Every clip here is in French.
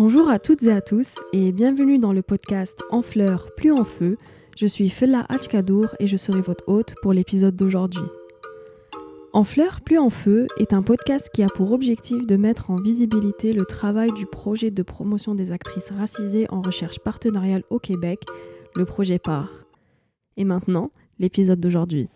Bonjour à toutes et à tous et bienvenue dans le podcast En fleurs, plus en feu. Je suis Fella Hachkadour et je serai votre hôte pour l'épisode d'aujourd'hui. En fleurs, plus en feu est un podcast qui a pour objectif de mettre en visibilité le travail du projet de promotion des actrices racisées en recherche partenariale au Québec, le projet PAR. Et maintenant, l'épisode d'aujourd'hui.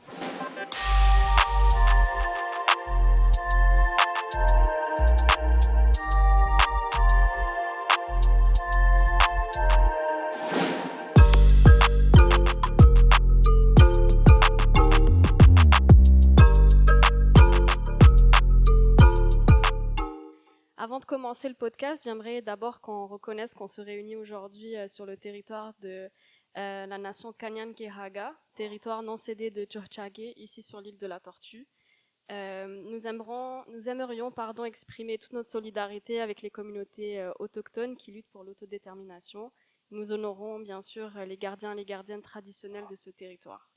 Avant de commencer le podcast, j'aimerais d'abord qu'on reconnaisse qu'on se réunit aujourd'hui sur le territoire de la nation Kanyan-Kehaga, territoire non cédé de Tchotchagé, ici sur l'île de la Tortue. Nous aimerions exprimer toute notre solidarité avec les communautés autochtones qui luttent pour l'autodétermination. Nous honorons bien sûr les gardiens et les gardiennes traditionnels de ce territoire.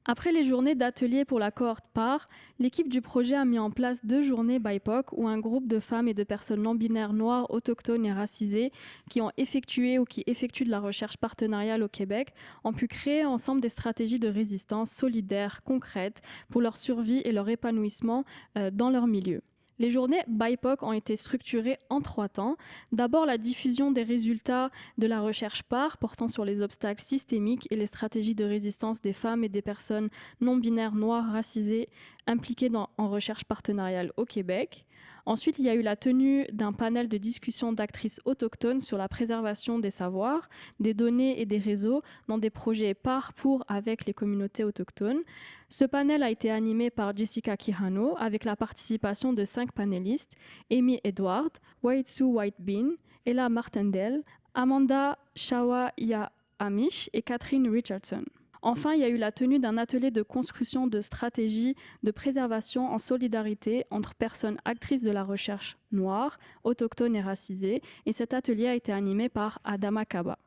Après les journées d'ateliers pour la cohorte PAR, l'équipe du projet a mis en place 2 journées BIPOC où un groupe de femmes et de personnes non-binaires noires, autochtones et racisées qui ont effectué ou qui effectuent de la recherche partenariale au Québec ont pu créer ensemble des stratégies de résistance solidaires, concrètes, pour leur survie et leur épanouissement dans leur milieu. Les journées BIPOC ont été structurées en 3 temps. D'abord, la diffusion des résultats de la recherche PAR portant sur les obstacles systémiques et les stratégies de résistance des femmes et des personnes non-binaires noires racisées impliquées en recherche partenariale au Québec. Ensuite, il y a eu la tenue d'un panel de discussion d'actrices autochtones sur la préservation des savoirs, des données et des réseaux dans des projets par, pour, avec les communautés autochtones. Ce panel a été animé par Jessica Quijano avec la participation de 5 panélistes, Amy Edward, Waitsu Whitebean, Ella Martindale, Amanda Shawa-Amish et Catherine Richardson. Enfin, il y a eu la tenue d'un atelier de construction de stratégies de préservation en solidarité entre personnes actrices de la recherche noires, autochtones et racisées, et cet atelier a été animé par Adama Kaba.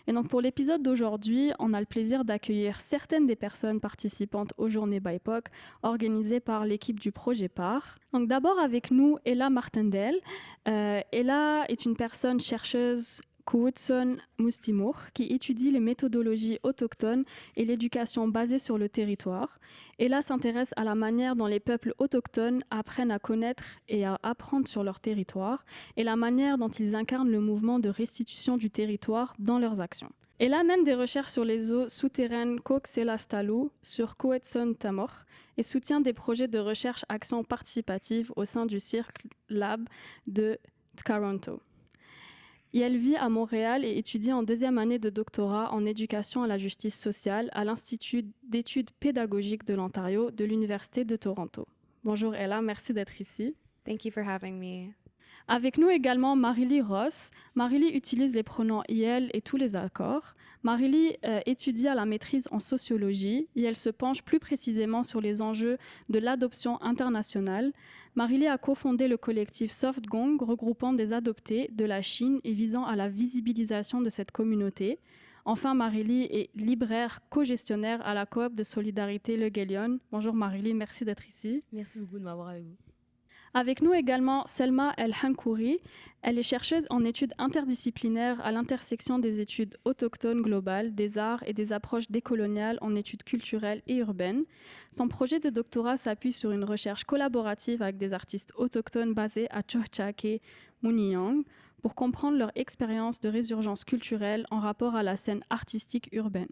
Et donc pour l'épisode d'aujourd'hui, on a le plaisir d'accueillir certaines des personnes participantes aux journées BIPOC organisées par l'équipe du projet PAR. Donc d'abord avec nous, Ella Martindale. Ella est une personne chercheuse Kuwutson Mustimour, qui étudie les méthodologies autochtones et l'éducation basée sur le territoire. Ella s'intéresse à la manière dont les peuples autochtones apprennent à connaître et à apprendre sur leur territoire et la manière dont ils incarnent le mouvement de restitution du territoire dans leurs actions. Ella mène des recherches sur les eaux souterraines Coxella-Stalou, sur Kuwutson Tamor et soutient des projets de recherche-action participative au sein du Circle Lab de Toronto. Et elle vit à Montréal et étudie en 2e année de doctorat en éducation à la justice sociale à l'Institut d'études pédagogiques de l'Ontario de l'Université de Toronto. Bonjour Ella, merci d'être ici. Thank you for having me. Avec nous également Marily Ross. Marily utilise les pronoms IL et tous les accords. Marily étudie à la maîtrise en sociologie et elle se penche plus précisément sur les enjeux de l'adoption internationale. Marily a cofondé le collectif Softgong, regroupant des adoptés de la Chine et visant à la visibilisation de cette communauté. Enfin, Marily est libraire co-gestionnaire à la coop de solidarité Le Guélion. Bonjour Marily, merci d'être ici. Merci beaucoup de m'avoir avec vous. Avec nous également Selma El-Hankouri. Elle est chercheuse en études interdisciplinaires à l'intersection des études autochtones globales, des arts et des approches décoloniales en études culturelles et urbaines. Son projet de doctorat s'appuie sur une recherche collaborative avec des artistes autochtones basés à Tchotchagé, Mouniyang, pour comprendre leur expérience de résurgence culturelle en rapport à la scène artistique urbaine.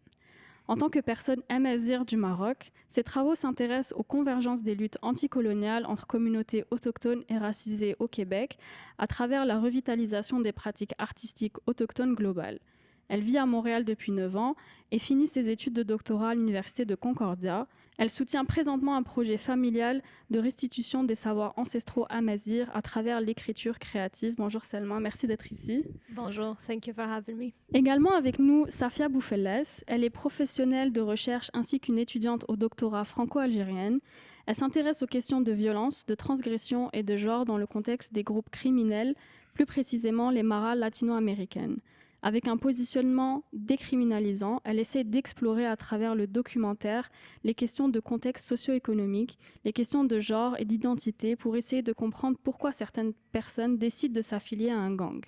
En tant que personne amazigh du Maroc, ses travaux s'intéressent aux convergences des luttes anticoloniales entre communautés autochtones et racisées au Québec à travers la revitalisation des pratiques artistiques autochtones globales. Elle vit à Montréal depuis 9 ans et finit ses études de doctorat à l'Université de Concordia. Elle soutient présentement un projet familial de restitution des savoirs ancestraux amazighs à travers l'écriture créative. Bonjour Selma, merci d'être ici. Bonjour, thank you for having me. Également avec nous, Safia Boufelles. Elle est professionnelle de recherche ainsi qu'une étudiante au doctorat franco-algérienne. Elle s'intéresse aux questions de violence, de transgression et de genre dans le contexte des groupes criminels, plus précisément les maras latino-américaines. Avec un positionnement décriminalisant, elle essaie d'explorer à travers le documentaire les questions de contexte socio-économique, les questions de genre et d'identité pour essayer de comprendre pourquoi certaines personnes décident de s'affilier à un gang.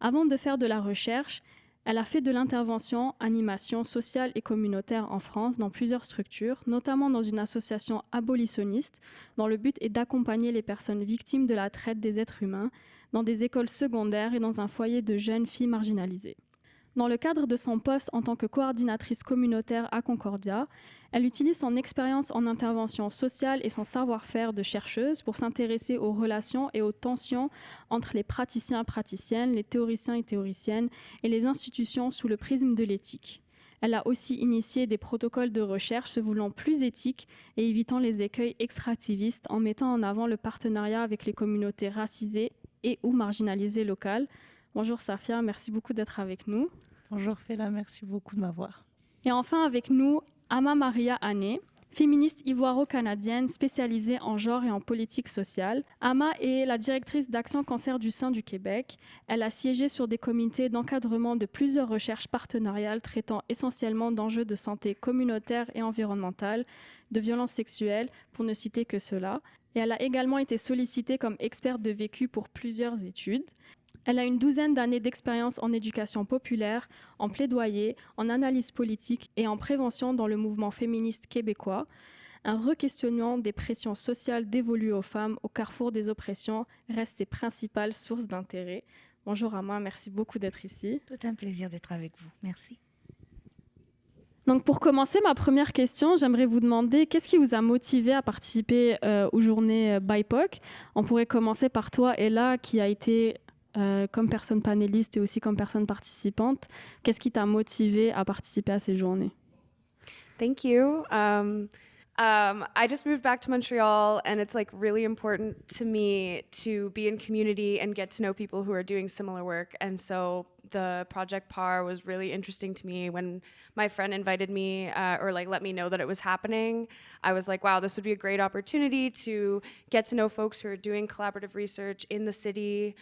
Avant de faire de la recherche, elle a fait de l'intervention, animation sociale et communautaire en France dans plusieurs structures, notamment dans une association abolitionniste, dont le but est d'accompagner les personnes victimes de la traite des êtres humains dans des écoles secondaires et dans un foyer de jeunes filles marginalisées. Dans le cadre de son poste en tant que coordinatrice communautaire à Concordia, elle utilise son expérience en intervention sociale et son savoir-faire de chercheuse pour s'intéresser aux relations et aux tensions entre les praticiens et praticiennes, les théoriciens et théoriciennes et les institutions sous le prisme de l'éthique. Elle a aussi initié des protocoles de recherche se voulant plus éthiques et évitant les écueils extractivistes en mettant en avant le partenariat avec les communautés racisées et ou marginalisées locales. Bonjour Safia, merci beaucoup d'être avec nous. Bonjour Fela, merci beaucoup de m'avoir. Et enfin avec nous, Ama Maria Ané, féministe ivoiro-canadienne spécialisée en genre et en politique sociale. Ama est la directrice d'Action Cancer du sein du Québec. Elle a siégé sur des comités d'encadrement de plusieurs recherches partenariales traitant essentiellement d'enjeux de santé communautaire et environnementale, de violences sexuelles, pour ne citer que cela. Et elle a également été sollicitée comme experte de vécu pour plusieurs études. Elle a une 12aine d'années d'expérience en éducation populaire, en plaidoyer, en analyse politique et en prévention dans le mouvement féministe québécois. Un re-questionnement des pressions sociales dévolues aux femmes au carrefour des oppressions reste ses principales sources d'intérêt. Bonjour Ama, merci beaucoup d'être ici. Tout un plaisir d'être avec vous. Merci. Donc pour commencer, ma première question, j'aimerais vous demander qu'est-ce qui vous a motivé à participer aux journées BIPOC. On pourrait commencer par toi, Ella, qui a été comme personne panéliste et aussi comme personne participante. Qu'est-ce qui t'a motivé à participer à ces journées? Thank you. I just moved back to Montreal, and it's like really important to me to be in community and get to know people who are doing similar work. And so the Project PAR was really interesting to me. When my friend invited me or like let me know that it was happening, I was like, wow, this would be a great opportunity to get to know folks who are doing collaborative research in the city.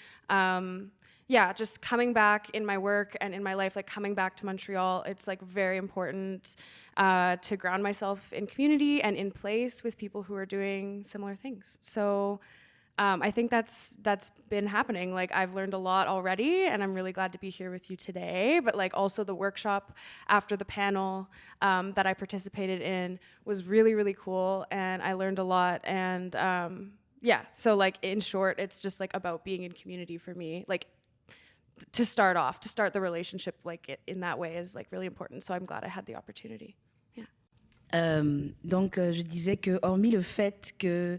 Yeah, just coming back in my work and in my life, like coming back to Montreal, it's like very important to ground myself in community and in place with people who are doing similar things. So I think that's been happening. Like I've learned a lot already, and I'm really glad to be here with you today. But like also the workshop after the panel that I participated in was really, really cool, and I learned a lot. And yeah, so like in short, it's just like about being in community for me. Like to start the relationship like in that way is like really important. So I'm glad I had the opportunity. Yeah. Donc je disais que hormis le fait que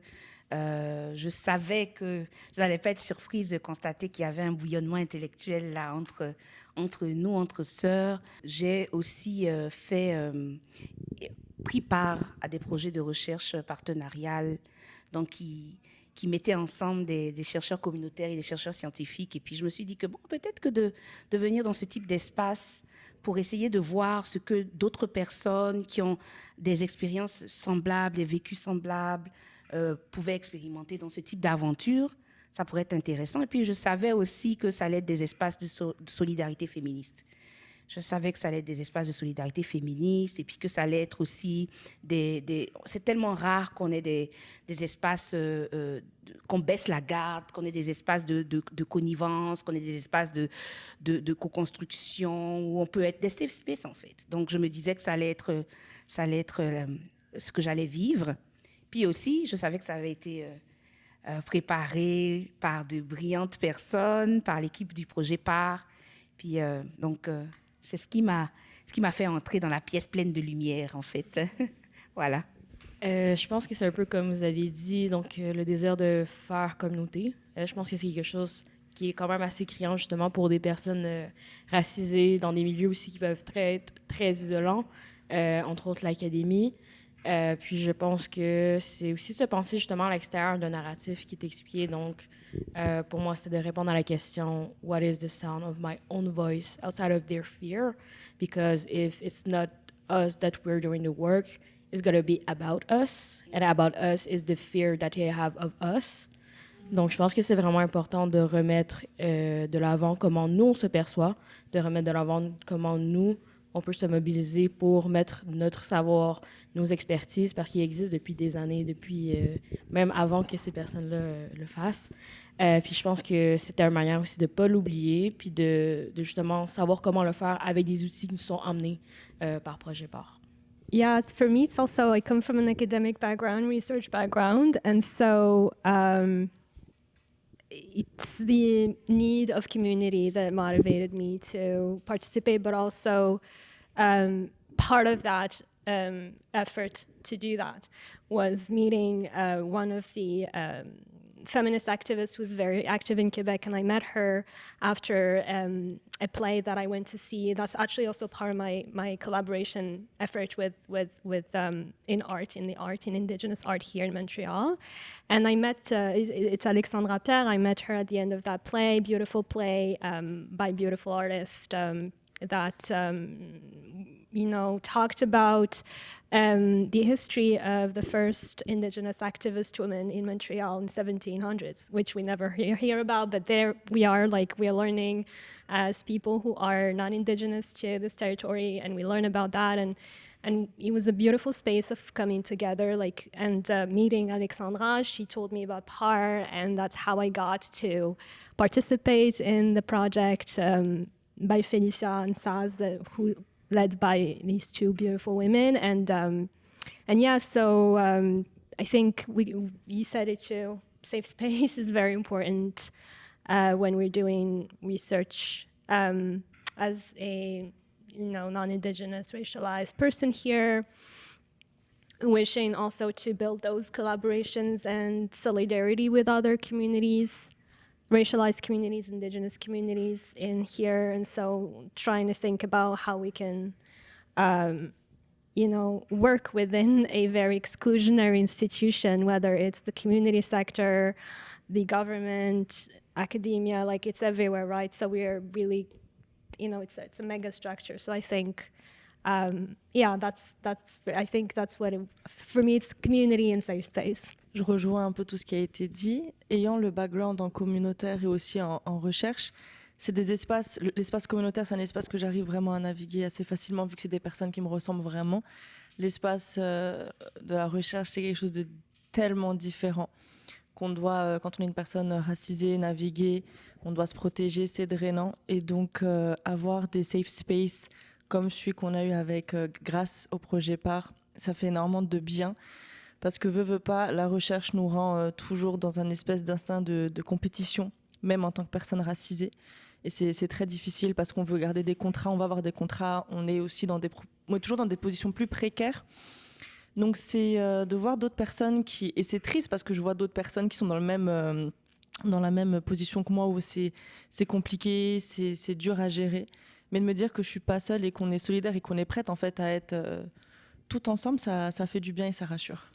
je savais que je n'allais pas être surprise de constater qu'il y avait un bouillonnement intellectuel là entre nous, entre sœurs, j'ai aussi pris part à des projets de recherche partenariale, donc qui mettaient ensemble des chercheurs communautaires et des chercheurs scientifiques. Et puis je me suis dit que bon, peut-être que de venir dans ce type d'espace pour essayer de voir ce que d'autres personnes qui ont des expériences semblables, des vécus semblables, pouvaient expérimenter dans ce type d'aventure, ça pourrait être intéressant. Et puis je savais aussi que ça allait être des espaces de solidarité féministe. Je savais que ça allait être des espaces de solidarité féministe et puis que ça allait être aussi c'est tellement rare qu'on ait des espaces, qu'on baisse la garde, qu'on ait des espaces de connivence, qu'on ait des espaces de co-construction où on peut être des safe space en fait. Donc je me disais que ça allait être ce que j'allais vivre. Puis aussi, je savais que ça avait été préparé par de brillantes personnes, par l'équipe du projet PAR. Puis donc c'est ce qui m'a fait entrer dans la pièce pleine de lumière, en fait. Voilà. Je pense que c'est un peu comme vous aviez dit, donc le désir de faire communauté. Je pense que c'est quelque chose qui est quand même assez criant, justement, pour des personnes racisées dans des milieux aussi qui peuvent être très isolants, entre autres l'académie. Puis je pense que c'est aussi se penser justement à l'extérieur d'un narratif qui est expliqué. Donc, pour moi, c'est de répondre à la question « What is the sound of my own voice outside of their fear? » Because if it's not us that we're doing the work, it's going to be about us. And about us is the fear that they have of us. Donc, je pense que c'est vraiment important de remettre de l'avant comment nous, on se perçoit, de remettre de l'avant comment nous, on peut se mobiliser pour mettre notre savoir, nos expertises, parce qu'il existe depuis des années, depuis même avant que ces personnes-là le fassent. Puis je pense que c'était une manière aussi de ne pas l'oublier, puis de justement savoir comment le faire avec des outils qui nous sont emmenés par Projet Part. Yeah, for me, it's also, I come from an academic background, research background, and so it's the need of community that motivated me to participate, but also part of that effort to do that was meeting one of the feminist activist who was very active in Quebec, and I met her after a play that I went to see. That's actually also part of my collaboration effort with in Indigenous art here in Montreal. And I met, it's Alexandra Pierre, I met her at the end of that play, beautiful play by beautiful artist that talked about the history of the first Indigenous activist women in Montreal in 1700s, which we never hear about, but there we are learning as people who are not Indigenous to this territory, and we learn about that, and it was a beautiful space of coming together, and meeting Alexandra. She told me about PAR, and that's how I got to participate in the project by Felicia and Saz, who led by these two beautiful women, and yeah, so I think you said it too. Safe space is very important when we're doing research as a non-Indigenous racialized person here, wishing also to build those collaborations and solidarity with other communities, racialized communities, Indigenous communities in here, and so trying to think about how we can work within a very exclusionary institution, whether it's the community sector, the government, academia, it's everywhere, right? So we are really, it's a mega structure. So I think, I think that's what, for me, it's community and safe space. Je rejoins un peu tout ce qui a été dit. Ayant le background en communautaire et aussi en recherche, c'est des espaces, l'espace communautaire, c'est un espace que j'arrive vraiment à naviguer assez facilement vu que c'est des personnes qui me ressemblent vraiment. L'espace de la recherche, c'est quelque chose de tellement différent qu'on doit, quand on est une personne racisée, naviguer, on doit se protéger, c'est drainant. Et donc, avoir des safe spaces comme celui qu'on a eu grâce au projet PAR, ça fait énormément de bien. Parce que veut pas, la recherche nous rend toujours dans un espèce d'instinct de compétition, même en tant que personne racisée. Et c'est très difficile parce qu'on veut garder des contrats, on va avoir des contrats, on est aussi toujours dans des positions plus précaires. Donc c'est de voir d'autres personnes et c'est triste parce que je vois d'autres personnes qui sont dans la même position que moi où c'est compliqué, c'est dur à gérer. Mais de me dire que je suis pas seule et qu'on est solidaire et qu'on est prête en fait à être tout ensemble, ça fait du bien et ça rassure.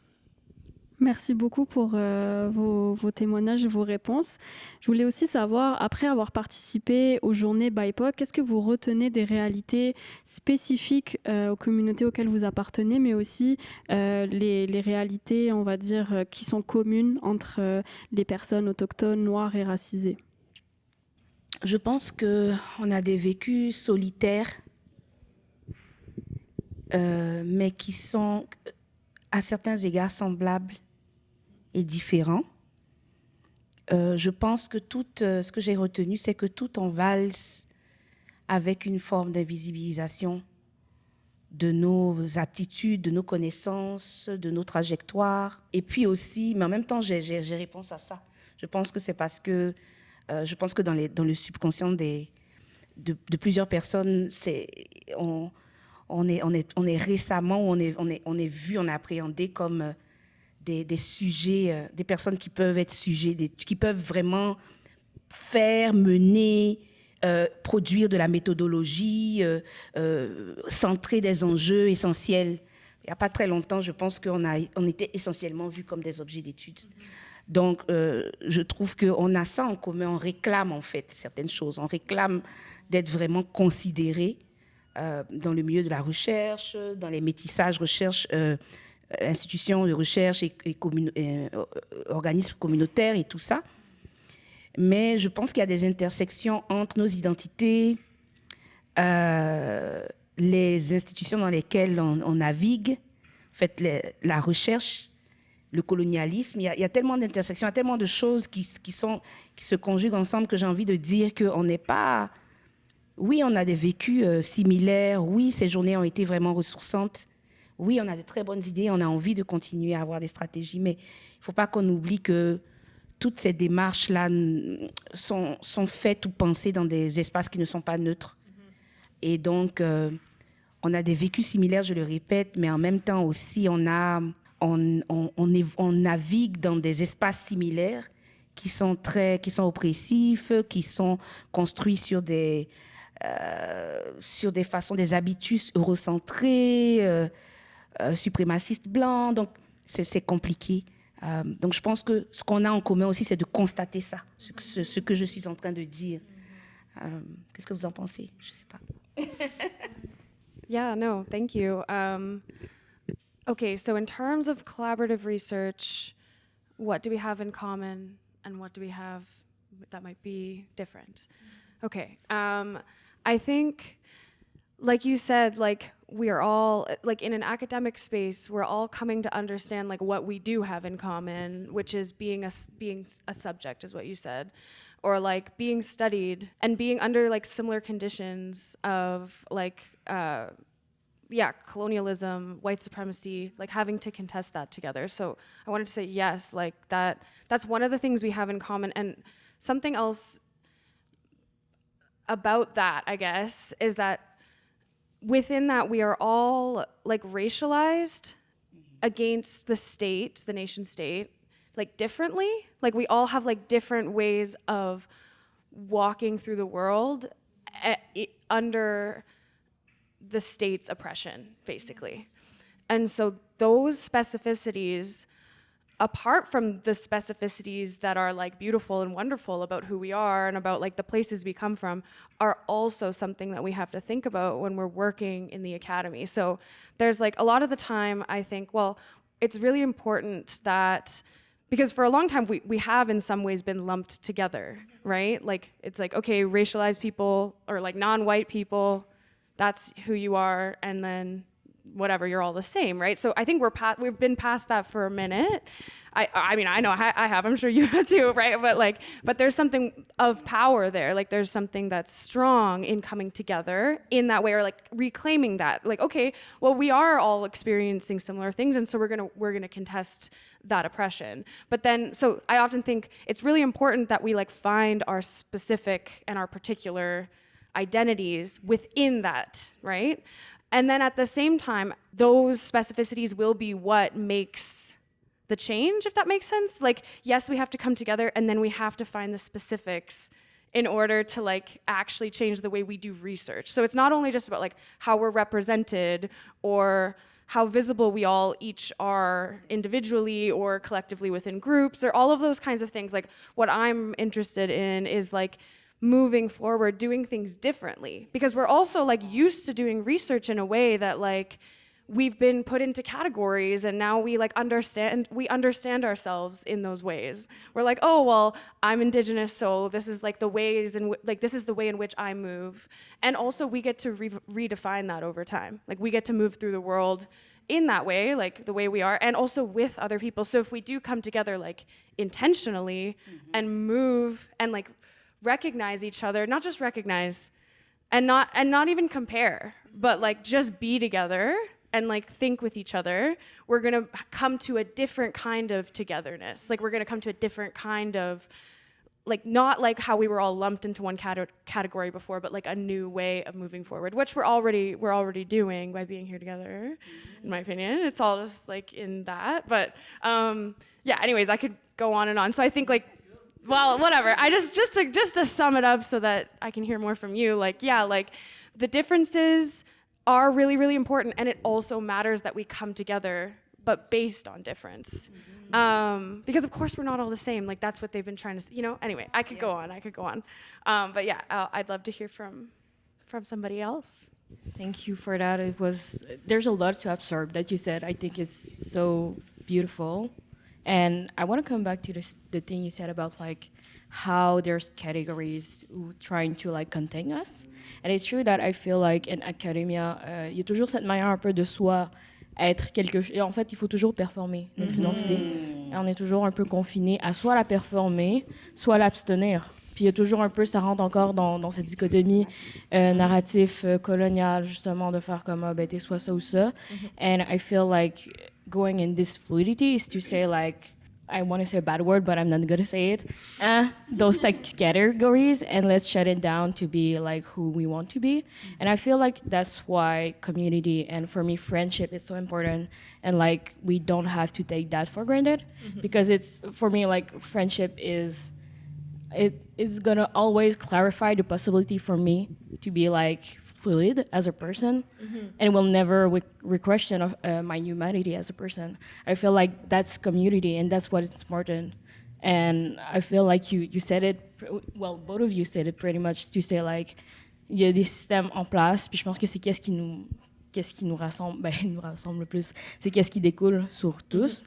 Merci beaucoup pour vos témoignages et vos réponses. Je voulais aussi savoir, après avoir participé aux journées BIPOC, qu'est-ce que vous retenez des réalités spécifiques aux communautés auxquelles vous appartenez, mais aussi les réalités, on va dire, qui sont communes entre les personnes autochtones, noires et racisées? Je pense qu'on a des vécus solitaires, mais qui sont à certains égards semblables et différents. Je pense que ce que j'ai retenu, c'est que tout en valse avec une forme d'invisibilisation de nos aptitudes, de nos connaissances, de nos trajectoires. Et puis aussi, mais en même temps, j'ai réponse à ça. Je pense que c'est parce que je pense que dans le subconscient de plusieurs personnes, on est récemment, on est vu, on est appréhendé comme des sujets, des personnes qui peuvent être sujets, qui peuvent vraiment faire, mener, produire de la méthodologie, centrer des enjeux essentiels. Il n'y a pas très longtemps, je pense qu'on était essentiellement vus comme des objets d'étude. Donc, je trouve qu'on a ça en commun, on réclame en fait certaines choses, on réclame d'être vraiment considéré dans le milieu de la recherche, dans les métissages recherche, institutions de recherche et organismes communautaires et tout ça. Mais je pense qu'il y a des intersections entre nos identités, les institutions dans lesquelles on navigue, en fait, la recherche le colonialisme. Il y a tellement d'intersections, il y a tellement de choses qui se conjuguent ensemble que j'ai envie de dire qu'on n'est pas... Oui, on a des vécus similaires. Oui, ces journées ont été vraiment ressourçantes. Oui, on a de très bonnes idées. On a envie de continuer à avoir des stratégies. Mais il ne faut pas qu'on oublie que toutes ces démarches-là sont faites ou pensées dans des espaces qui ne sont pas neutres. Et donc, on a des vécus similaires, je le répète, mais en même temps aussi, on navigue dans des espaces similaires qui sont oppressifs, qui sont construits sur des façons, des habitus eurocentrés, suprémacistes blancs. Donc, c'est compliqué. Donc, je pense que ce qu'on a en commun aussi, c'est de constater ça, ce que je suis en train de dire. Qu'est-ce que vous en pensez? Je ne sais pas. Yeah, no, thank you. Okay, so in terms of collaborative research, what do we have in common and what do we have that might be different? Okay, I think, like you said, like we are all, like in an academic space, we're all coming to understand like what we do have in common, which is being a subject, is what you said. Or like being studied and being under like similar conditions of like, colonialism, white supremacy, like having to contest that together. So I wanted to say yes, like that's one of the things we have in common. And something else about that, I guess, is that within that we are all like racialized against the state, the nation state, like differently. Like we all have like different ways of walking through the world under the state's oppression, basically. And so those specificities, apart from the specificities that are like beautiful and wonderful about who we are and about like the places we come from, are also something that we have to think about when we're working in the academy. So there's like a lot of the time I think, well, it's really important that, because for a long time we have in some ways been lumped together, right? Like it's like, okay, racialized people or like non-white people, that's who you are, and then whatever, you're all the same, right? So I think we've been past that for a minute. I mean, I know I have, I'm sure you have too, right? But there's something of power there. Like there's something that's strong in coming together in that way, or like reclaiming that. Like, okay, well, we are all experiencing similar things, and so we're gonna contest that oppression. But then, so I often think it's really important that we like find our specific and our particular identities within that, right? And then at the same time, those specificities will be what makes the change, if that makes sense. Like, yes, we have to come together, and then we have to find the specifics in order to like actually change the way we do research. So it's not only just about like how we're represented or how visible we all each are individually or collectively within groups, or all of those kinds of things. Like what I'm interested in is like moving forward, doing things differently, because we're also like used to doing research in a way that like we've been put into categories, and now we like understand ourselves in those ways. We're like, oh, well, I'm Indigenous, so this is like the ways and like this is the way in which I move. And also we get to redefine that over time. Like we get to move through the world in that way, like the way we are, and also with other people. So if we do come together like intentionally and move and like recognize each other, not just recognize and not even compare, but like just be together and like think with each other, we're gonna come to a different kind of togetherness. Like we're gonna come to a different kind of, like not like how we were all lumped into one category before, but like a new way of moving forward, which we're already doing by being here together, in my opinion. It's all just like in that. But yeah, anyways, I could go on and on. So I think like, well, whatever. I just to sum it up so that I can hear more from you, like, yeah, like the differences are really, really important, and it also matters that we come together, but based on difference. Because of course we're not all the same. Like that's what they've been trying to, anyway, I could go on. But yeah, I'd love to hear from somebody else. Thank you for that. There's a lot to absorb that you said. I think it's so beautiful. And I want to come back to the thing you said about like how there's categories trying to like contain us. And it's true that I feel like in academia, il y a toujours cette manière un peu de soi être quelque chose. Et en fait, il faut toujours performer notre identité. Et on est toujours un peu confiné à soit la performer, soit l'abstenir. Puis il y a toujours un peu, ça rentre encore dans cette dichotomie narratif colonial, justement, de faire comme, ben, t'es soit ça ou ça. And I feel like going in this fluidity is to say, like, I want to say a bad word, but I'm not going to say it. Those like categories, and let's shut it down to be like who we want to be. And I feel like that's why community and for me friendship is so important. And like we don't have to take that for granted, because it's for me like friendship is gonna always clarify the possibility for me to be like fluid as a person, and it will never question of my humanity as a person. I feel like that's community, and that's what is important. And I feel like you said it, well, both of you said it pretty much, to say like, il y a des systèmes en place, puis je pense que c'est qu'est-ce qui nous rassemble, ben, nous rassemble le plus, c'est qu'est-ce qui découle sur tous.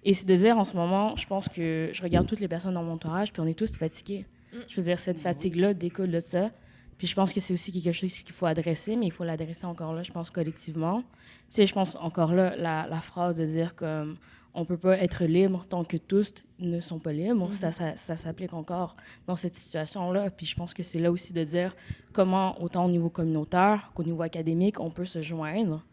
Et c'est de dire, en ce moment, je pense que je regarde toutes les personnes dans mon entourage, puis on est tous fatigués. Je veux dire, cette fatigue-là découle de ça. Puis je pense que c'est aussi quelque chose qu'il faut adresser, mais il faut l'adresser encore là, je pense, collectivement. Tu sais, je pense encore là, la phrase de dire qu'on ne peut pas être libre tant que tous ne sont pas libres, ça s'applique encore dans cette situation-là. Puis je pense que c'est là aussi de dire comment, autant au niveau communautaire qu'au niveau académique, on peut se joindre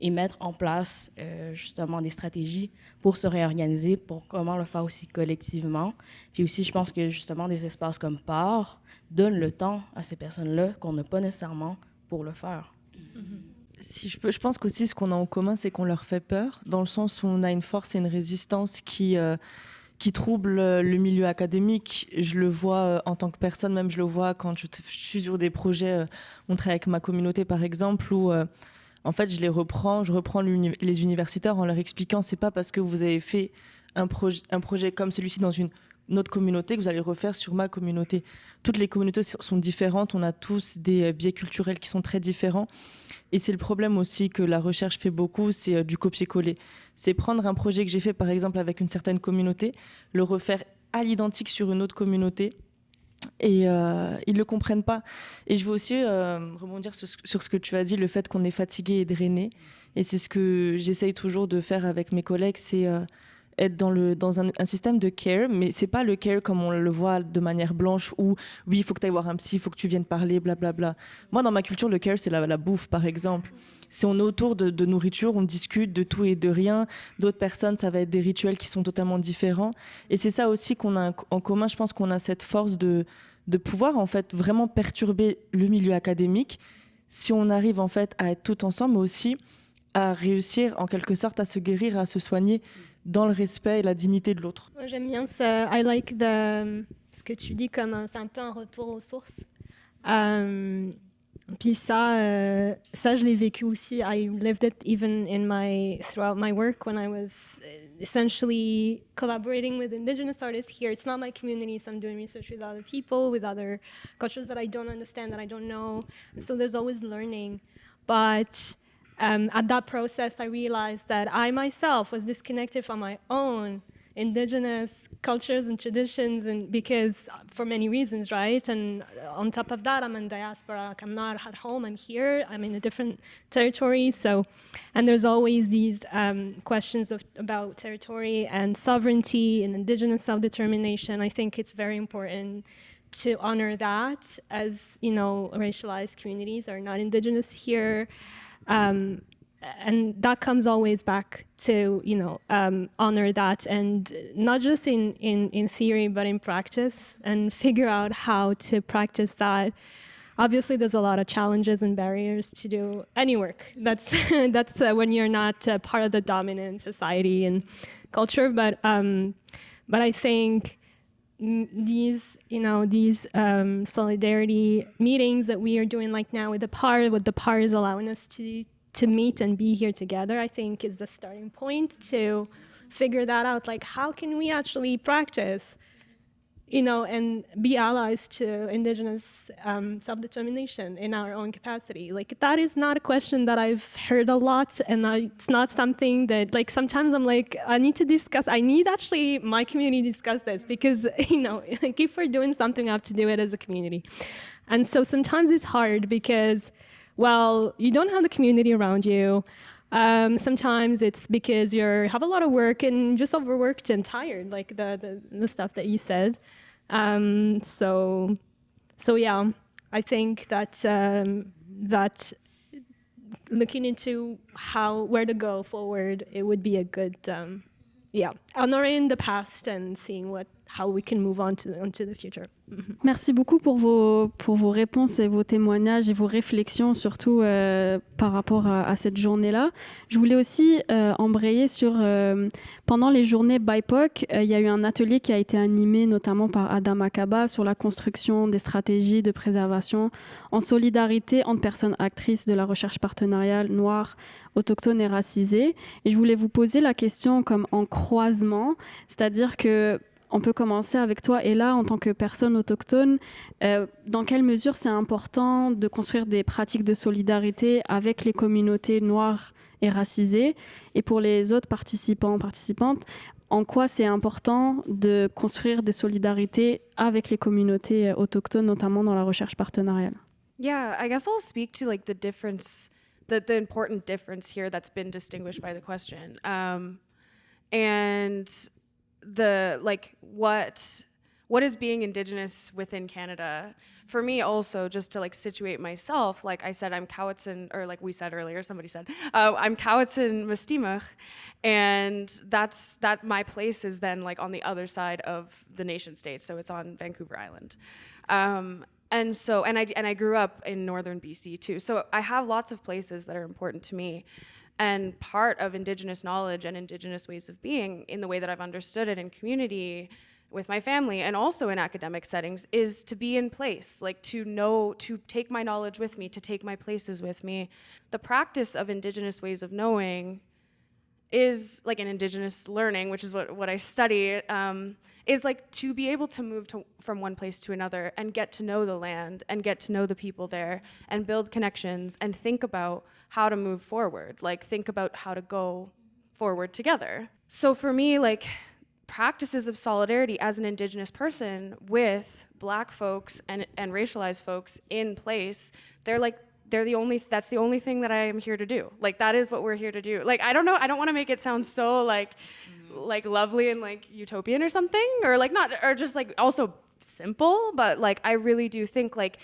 et mettre en place justement des stratégies pour se réorganiser, pour comment le faire aussi collectivement. Puis aussi, je pense que justement des espaces comme PAR donnent le temps à ces personnes-là qu'on n'a pas nécessairement pour le faire. Si je pense qu'aussi ce qu'on a en commun, c'est qu'on leur fait peur, dans le sens où on a une force et une résistance qui trouble le milieu académique. Je le vois en tant que personne, même je le vois quand je suis sur des projets, on travaille avec ma communauté par exemple, où en fait je reprends les universitaires en leur expliquant, c'est pas parce que vous avez fait un projet comme celui-ci dans notre communauté que vous allez refaire sur ma communauté. Toutes les communautés sont différentes, on a tous des biais culturels qui sont très différents. Et c'est le problème aussi que la recherche fait beaucoup, c'est du copier-coller. C'est prendre un projet que j'ai fait par exemple avec une certaine communauté, le refaire à l'identique sur une autre communauté, et ils ne le comprennent pas. Et je veux aussi rebondir sur ce que tu as dit, le fait qu'on est fatigué et drainé. Et c'est ce que j'essaye toujours de faire avec mes collègues, c'est être dans un système de care, mais c'est pas le care comme on le voit de manière blanche où oui, il faut que tu ailles voir un psy, il faut que tu viennes parler, blablabla. Moi, dans ma culture, le care, c'est la bouffe, par exemple. Si on est autour de nourriture, on discute de tout et de rien. D'autres personnes, ça va être des rituels qui sont totalement différents. Et c'est ça aussi qu'on a en commun. Je pense qu'on a cette force de pouvoir en fait vraiment perturber le milieu académique si on arrive en fait à être tout ensemble, mais aussi à réussir en quelque sorte à se guérir, à se soigner dans le respect et la dignité de l'autre. Moi, j'aime bien ça. I like ce que tu dis comme c'est un peu un retour aux sources. Puis ça, je l'ai vécu aussi. I lived it even throughout my work when I was essentially collaborating with indigenous artists here. It's not my community, so I'm doing research with other people, with other cultures that I don't understand, that I don't know. So there's always learning. But at that process, I realized that I myself was disconnected from my own indigenous cultures and traditions, and because for many reasons, right? And on top of that, I'm in diaspora. Like, I'm not at home. I'm here. I'm in a different territory. So, and there's always these questions about territory and sovereignty and indigenous self-determination. I think it's very important to honor that, as you know, racialized communities are not indigenous here. And that comes always back to, honor that, and not just in theory, but in practice, and figure out how to practice that. Obviously, there's a lot of challenges and barriers to do any work. That's when you're not part of the dominant society and culture. But I think these solidarity meetings that we are doing like now with the PAR, what the PAR is allowing us to meet and be here together, I think is the starting point to figure that out. Like, how can we actually practice, and be allies to indigenous self-determination in our own capacity? Like, that is not a question that I've heard a lot, and it's not something that, like, sometimes I'm like, I need actually my community to discuss this, because, like, if we're doing something, I have to do it as a community. And so sometimes it's hard because, well, you don't have the community around you. Sometimes it's because you have a lot of work and just overworked and tired, like the stuff that you said. So yeah, I think that that looking into where to go forward, it would be a good honoring the past and seeing how we can move on to the future. Merci beaucoup pour vos réponses et vos témoignages et vos réflexions, surtout par rapport à cette journée-là. Je voulais aussi embrayer sur, pendant les journées BIPOC, il y a eu un atelier qui a été animé notamment par Adam Akaba sur la construction des stratégies de préservation en solidarité entre personnes actrices de la recherche partenariale noire, autochtones et racisées. Et je voulais vous poser la question comme en croisement, c'est-à-dire que on peut commencer avec toi, Ella, en tant que personne autochtone. Dans quelle mesure c'est important de construire des pratiques de solidarité avec les communautés noires et racisées? Et pour les autres participantes, en quoi c'est important de construire des solidarités avec les communautés autochtones, notamment dans la recherche partenariale? Yeah, I guess I'll speak to like the difference, the important difference here that's been distinguished by the question. And the like what is being Indigenous within Canada for me also, just to like situate myself, like I said, I'm Cowichan, or like we said earlier, somebody said, I'm Cowichan Mustimach, and that my place is then like on the other side of the nation state, so it's on Vancouver Island. And so, and I grew up in northern BC too, so I have lots of places that are important to me. And part of Indigenous knowledge and Indigenous ways of being, in the way that I've understood it in community, with my family, and also in academic settings, is to be in place, like to know, to take my knowledge with me, to take my places with me. The practice of Indigenous ways of knowing is like an Indigenous learning, which is what I study, is like to be able to move from one place to another and get to know the land and get to know the people there and build connections and think about how to move forward, like think about how to go forward together. So for me, like practices of solidarity as an Indigenous person with Black folks and racialized folks in place, that's the only thing that I am here to do. Like that is what we're here to do. Like I don't know, I don't want to make it sound so like lovely and like utopian or something, or like not, or just like also simple, but like I really do think like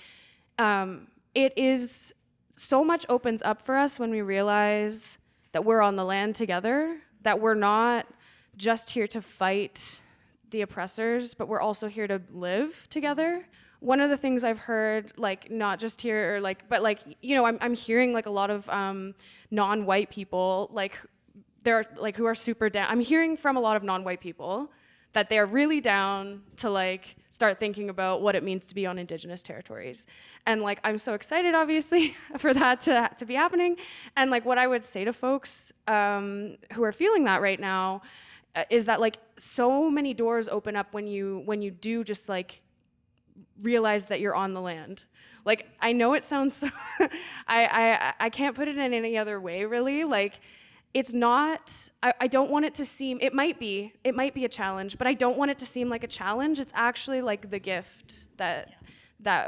it is so much opens up for us when we realize that we're on the land together, that we're not just here to fight the oppressors, but we're also here to live together. One of the things I've heard, like not just here, or like, but like, you know, I'm hearing like a lot of non-white people, like they're like who are super down. I'm hearing from a lot of non-white people that they're really down to like start thinking about what it means to be on Indigenous territories. And like, I'm so excited, obviously, for that to be happening. And like, what I would say to folks who are feeling that right now is that like so many doors open up when you do just like realize that you're on the land. Like, I know it sounds so, I can't put it in any other way, really. Like, it's not, I don't want it to seem, it might be a challenge, but I don't want it to seem like a challenge. It's actually like the gift that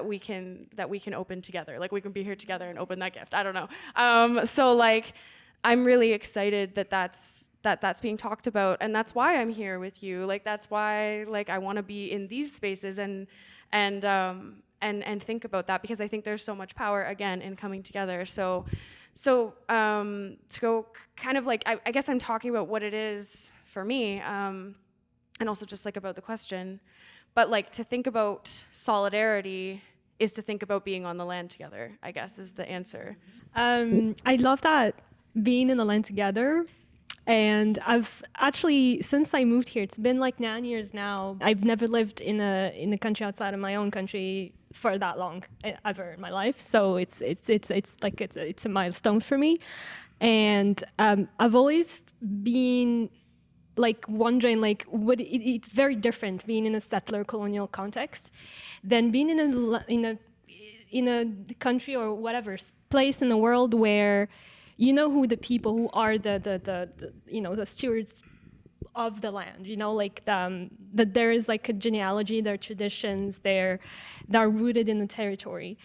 we can open together. Like, we can be here together and open that gift. I don't know. So like, I'm really excited that's being talked about, and that's why I'm here with you. Like, that's why like I want to be in these spaces and think about that, because I think there's so much power again in coming together. So to go kind of like, I guess I'm talking about what it is for me, and also just like about the question, but like to think about solidarity is to think about being on the land together, I guess is the answer. I love that, being in the land together. And I've actually, since I moved here, it's been like 9 years now. I've never lived in a country outside of my own country for that long ever in my life. So it's a milestone for me. And I've always been like wondering like it's very different being in a settler colonial context than being in a country or whatever place in the world where you know who the people who are the stewards of the land, you know, like that there is like a genealogy, there are traditions, that are rooted in the territory.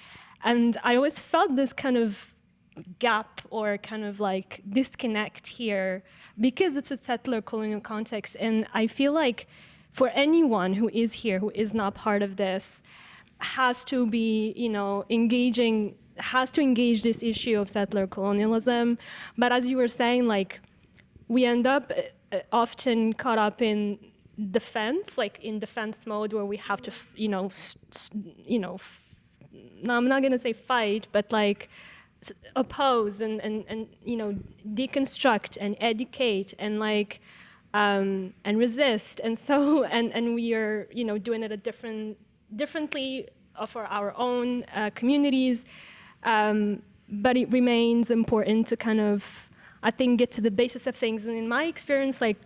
And I always felt this kind of gap or kind of like disconnect here because it's a settler colonial context. And I feel like for anyone who is here, who is not part of this, has to be, has to engage this issue of settler colonialism. But as you were saying, like, we end up often caught up in defense, like in defense mode where we have to, no, I'm not gonna say fight, but like oppose and deconstruct and educate and like and resist. And so and we are doing it differently for our own communities, but it remains important to kind of, I think, get to the basis of things. And in my experience, like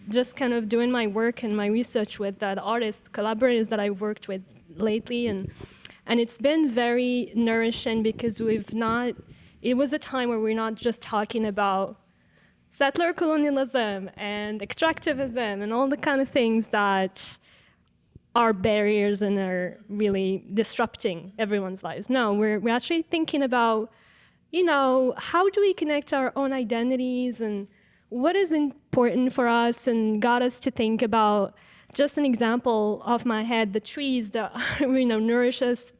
just kind of doing my work and my research with the artists, collaborators that I've worked with lately, and it's been very nourishing because it was a time where we're not just talking about settler colonialism and extractivism and all the kind of things that are barriers and are really disrupting everyone's lives. No, we're actually thinking about, how do we connect our own identities and what is important for us, and got us to think about, just an example off my head, the trees that nourish us,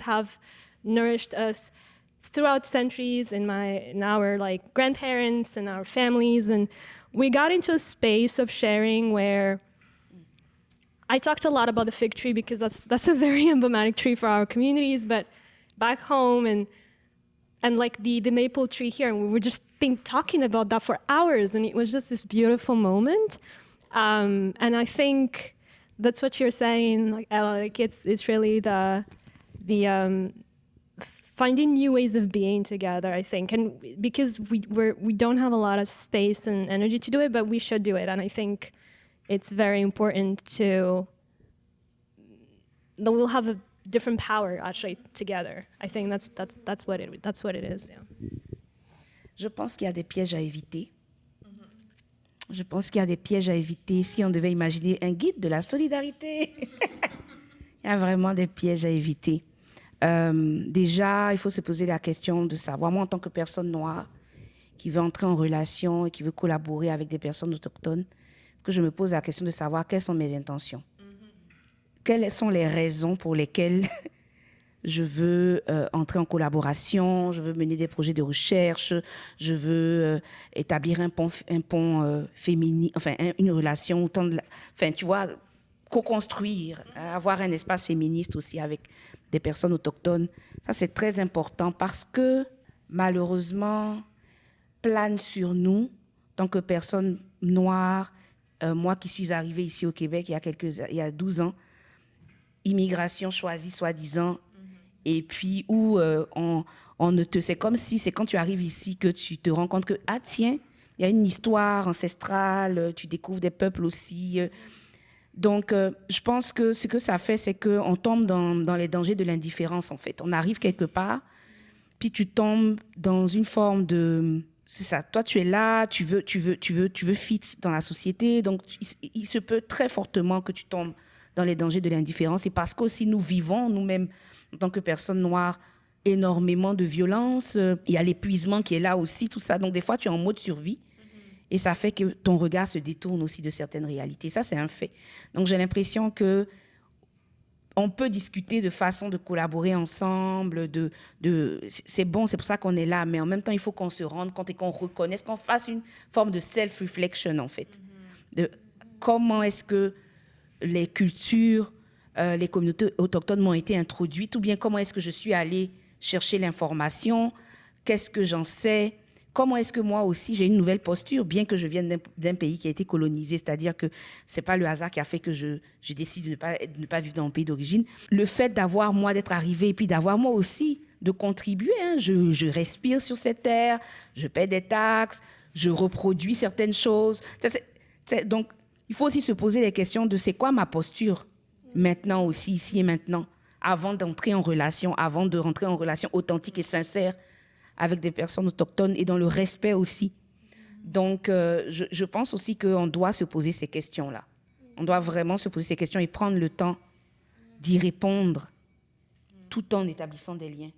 have nourished us throughout centuries in our like grandparents and our families. And we got into a space of sharing where I talked a lot about the fig tree because that's a very emblematic tree for our communities, but back home and like the maple tree here, and we were just talking about that for hours, and it was just this beautiful moment. And I think that's what you're saying, like Ella, like it's really the finding new ways of being together, I think, and because we don't have a lot of space and energy to do it, but we should do it, and I think it's very important that we'll have a different power actually together. I think that's what it is. Yeah. Je pense qu'il y a des pièges à éviter. Je pense qu'il y a des pièges à éviter si on devait imaginer un guide de la solidarité. Il y a vraiment des pièges à éviter. Déjà, il faut se poser la question de savoir, moi en tant que personne noire qui veut entrer en relation et qui veut collaborer avec des personnes autochtones, que je me pose la question de savoir quelles sont mes intentions. Quelles sont les raisons pour lesquelles je veux entrer en collaboration, je veux mener des projets de recherche, je veux établir un pont féminin, enfin une relation, tu vois, co-construire, avoir un espace féministe aussi avec des personnes autochtones. Ça, c'est très important parce que malheureusement, plane sur nous, en tant que personnes noires, moi qui suis arrivée ici au Québec il y a 12 ans, immigration choisie soi-disant, et puis où c'est comme si c'est quand tu arrives ici que tu te rends compte que, ah tiens, il y a une histoire ancestrale, tu découvres des peuples aussi. Donc, je pense que ce que ça fait, c'est qu'on tombe dans les dangers de l'indifférence, en fait. On arrive quelque part, puis tu tombes dans une forme de... C'est ça, toi tu es là, tu veux fit dans la société, donc il se peut très fortement que tu tombes dans les dangers de l'indifférence. Et parce qu'aussi nous vivons nous-mêmes, en tant que personnes noires, énormément de violence. Il y a l'épuisement qui est là aussi, tout ça. Donc des fois, tu es en mode survie. Et ça fait que ton regard se détourne aussi de certaines réalités. Ça, c'est un fait. Donc j'ai l'impression que on peut discuter de façon de collaborer ensemble. C'est bon, c'est pour ça qu'on est là. Mais en même temps, il faut qu'on se rende compte et qu'on reconnaisse, qu'on fasse une forme de self-reflection, en fait. De comment est-ce que les cultures, les communautés autochtones m'ont été introduites, ou bien comment est-ce que je suis allée chercher l'information, qu'est-ce que j'en sais, comment est-ce que moi aussi j'ai une nouvelle posture, bien que je vienne d'un pays qui a été colonisé, c'est-à-dire que c'est pas le hasard qui a fait que je décide de ne pas vivre dans mon pays d'origine. Le fait d'être arrivée et puis d'avoir moi aussi de contribuer, hein, je respire sur cette terre, je paie des taxes, je reproduis certaines choses. Donc, il faut aussi se poser les questions de c'est quoi ma posture maintenant aussi, ici et maintenant, avant d'entrer en relation, avant de rentrer en relation authentique et sincère avec des personnes autochtones et dans le respect aussi. Donc, je pense aussi qu'on doit se poser ces questions-là. On doit vraiment se poser ces questions et prendre le temps d'y répondre tout en établissant des liens.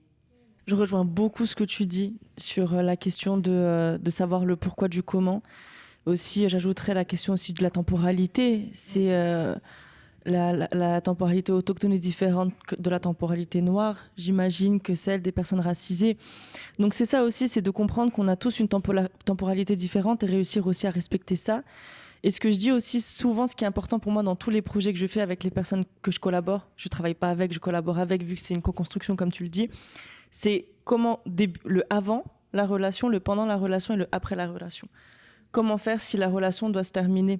Je rejoins beaucoup ce que tu dis sur la question de savoir le pourquoi du comment. Aussi, j'ajouterais la question aussi de la temporalité. C'est la temporalité autochtone est différente de la temporalité noire, j'imagine, que celle des personnes racisées. Donc c'est ça aussi, c'est de comprendre qu'on a tous une temporalité différente et réussir aussi à respecter ça. Et ce que je dis aussi souvent, ce qui est important pour moi dans tous les projets que je fais avec les personnes que je collabore, je travaille pas avec, je collabore avec, vu que c'est une co-construction comme tu le dis, c'est comment le avant la relation, le pendant la relation et le après la relation. Comment faire si la relation doit se terminer ?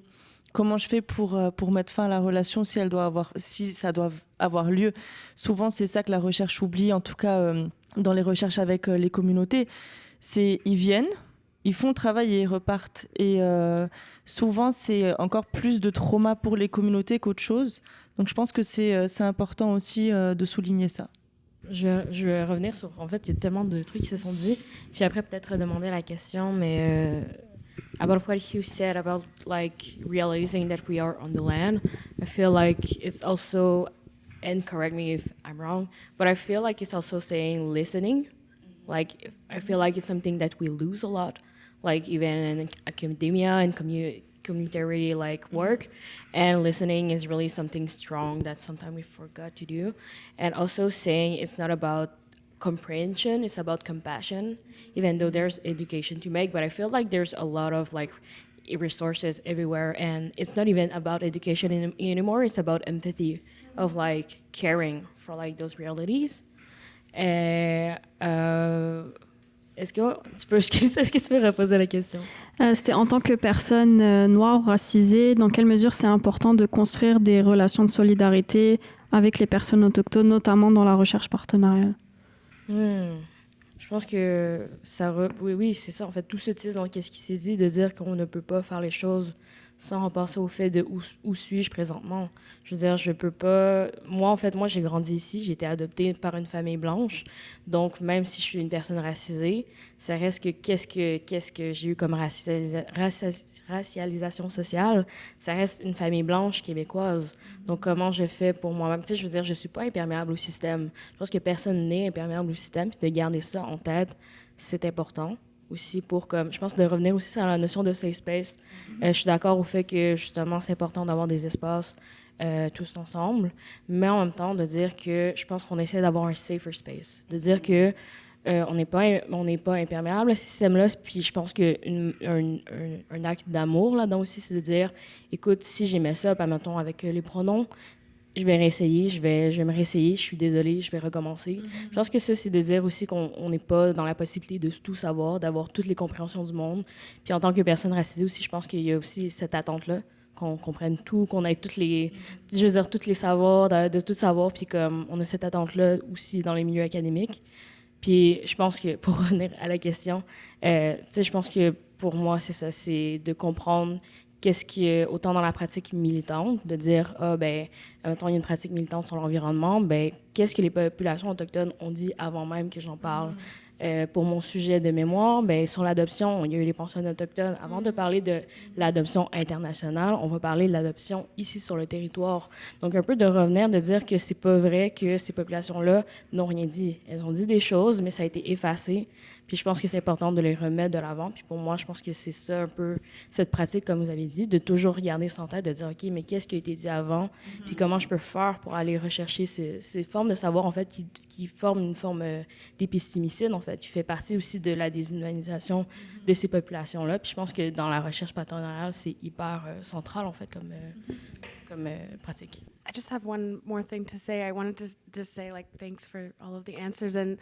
Comment je fais pour mettre fin à la relation si ça doit avoir lieu ? Souvent, c'est ça que la recherche oublie, en tout cas dans les recherches avec les communautés. C'est ils viennent, ils font le travail et ils repartent. Et souvent, c'est encore plus de trauma pour les communautés qu'autre chose. Donc, je pense que c'est important aussi de souligner ça. Je vais revenir sur... En fait, il y a tellement de trucs qui se sont dit. Puis après, peut-être demander la question, mais... about what you said about like realizing that we are on the land, I feel like it's also, and correct me if I'm wrong, but I feel like it's also saying listening. Like I feel like it's something that we lose a lot, like even in academia and communitary like work, and listening is really something strong that sometimes we forgot to do. And also saying it's not about comprehension, it's about compassion, even though there's education to make, but I feel like there's a lot of like resources everywhere, and it's not even about education anymore, it's about empathy, of like caring for like those realities. Est-ce que tu peux reposer la question? C'était en tant que personne noire ou racisée, dans quelle mesure c'est important de construire des relations de solidarité avec les personnes autochtones, notamment dans la recherche partenariale? Je pense que oui, c'est ça. En fait, tout se tisse dans qu'est-ce qui s'est dit, de dire qu'on ne peut pas faire les choses sans penser au fait de où suis-je présentement. Je veux dire, je peux pas... Moi, en fait, j'ai grandi ici, j'ai été adoptée par une famille blanche. Donc, même si je suis une personne racisée, ça reste que qu'est-ce que j'ai eu comme racialisation sociale, ça reste une famille blanche québécoise. Donc, comment je fais pour moi-même? Tu sais, je veux dire, je suis pas imperméable au système. Je pense que personne n'est imperméable au système, puis de garder ça en tête, c'est important. Aussi pour comme je pense de revenir aussi sur la notion de safe space. Je suis d'accord au fait que justement c'est important d'avoir des espaces tous ensemble, mais en même temps de dire que je pense qu'on essaie d'avoir un safer space, de dire que on n'est pas imperméable à ce système-là, puis je pense que un acte d'amour là-dedans aussi, c'est de dire écoute, si j'aimais ça, mettons avec les pronoms, je vais réessayer, je vais me réessayer, je suis désolée, je vais recommencer. Je pense que ça, c'est de dire aussi qu'on n'est pas dans la possibilité de tout savoir, d'avoir toutes les compréhensions du monde. Puis en tant que personne racisée aussi, je pense qu'il y a aussi cette attente-là, qu'on comprenne tout, qu'on ait tous les savoirs, de tout savoir, puis comme on a cette attente-là aussi dans les milieux académiques. Puis je pense que, pour revenir à la question, tu sais, je pense que pour moi, c'est ça, c'est de comprendre qu'est-ce qui est autant dans la pratique militante, de dire, mettons, il y a une pratique militante sur l'environnement, qu'est-ce que les populations autochtones ont dit avant même que j'en parle? Pour mon sujet de mémoire, sur l'adoption, il y a eu les pensionnats autochtones. Avant de parler de l'adoption internationale, on va parler de l'adoption ici sur le territoire. Donc, un peu de revenir, de dire que c'est pas vrai que ces populations-là n'ont rien dit. Elles ont dit des choses, mais ça a été effacé. Puis je pense que c'est important de les remettre de l'avant. Puis pour moi, je pense que c'est ça un peu, cette pratique, comme vous avez dit, de toujours regarder ça en tête, de dire, OK, mais qu'est-ce qui a été dit avant? Puis comment je peux faire pour aller rechercher ces formes de savoir, en fait, qui forment une forme d'épistémicide, en fait, qui fait partie aussi de la déshumanisation de ces populations-là. Puis je pense que dans la recherche partenariale, c'est hyper central, en fait, comme pratique. I just have one more thing to say. I wanted to just say, like, thanks for all of the answers. And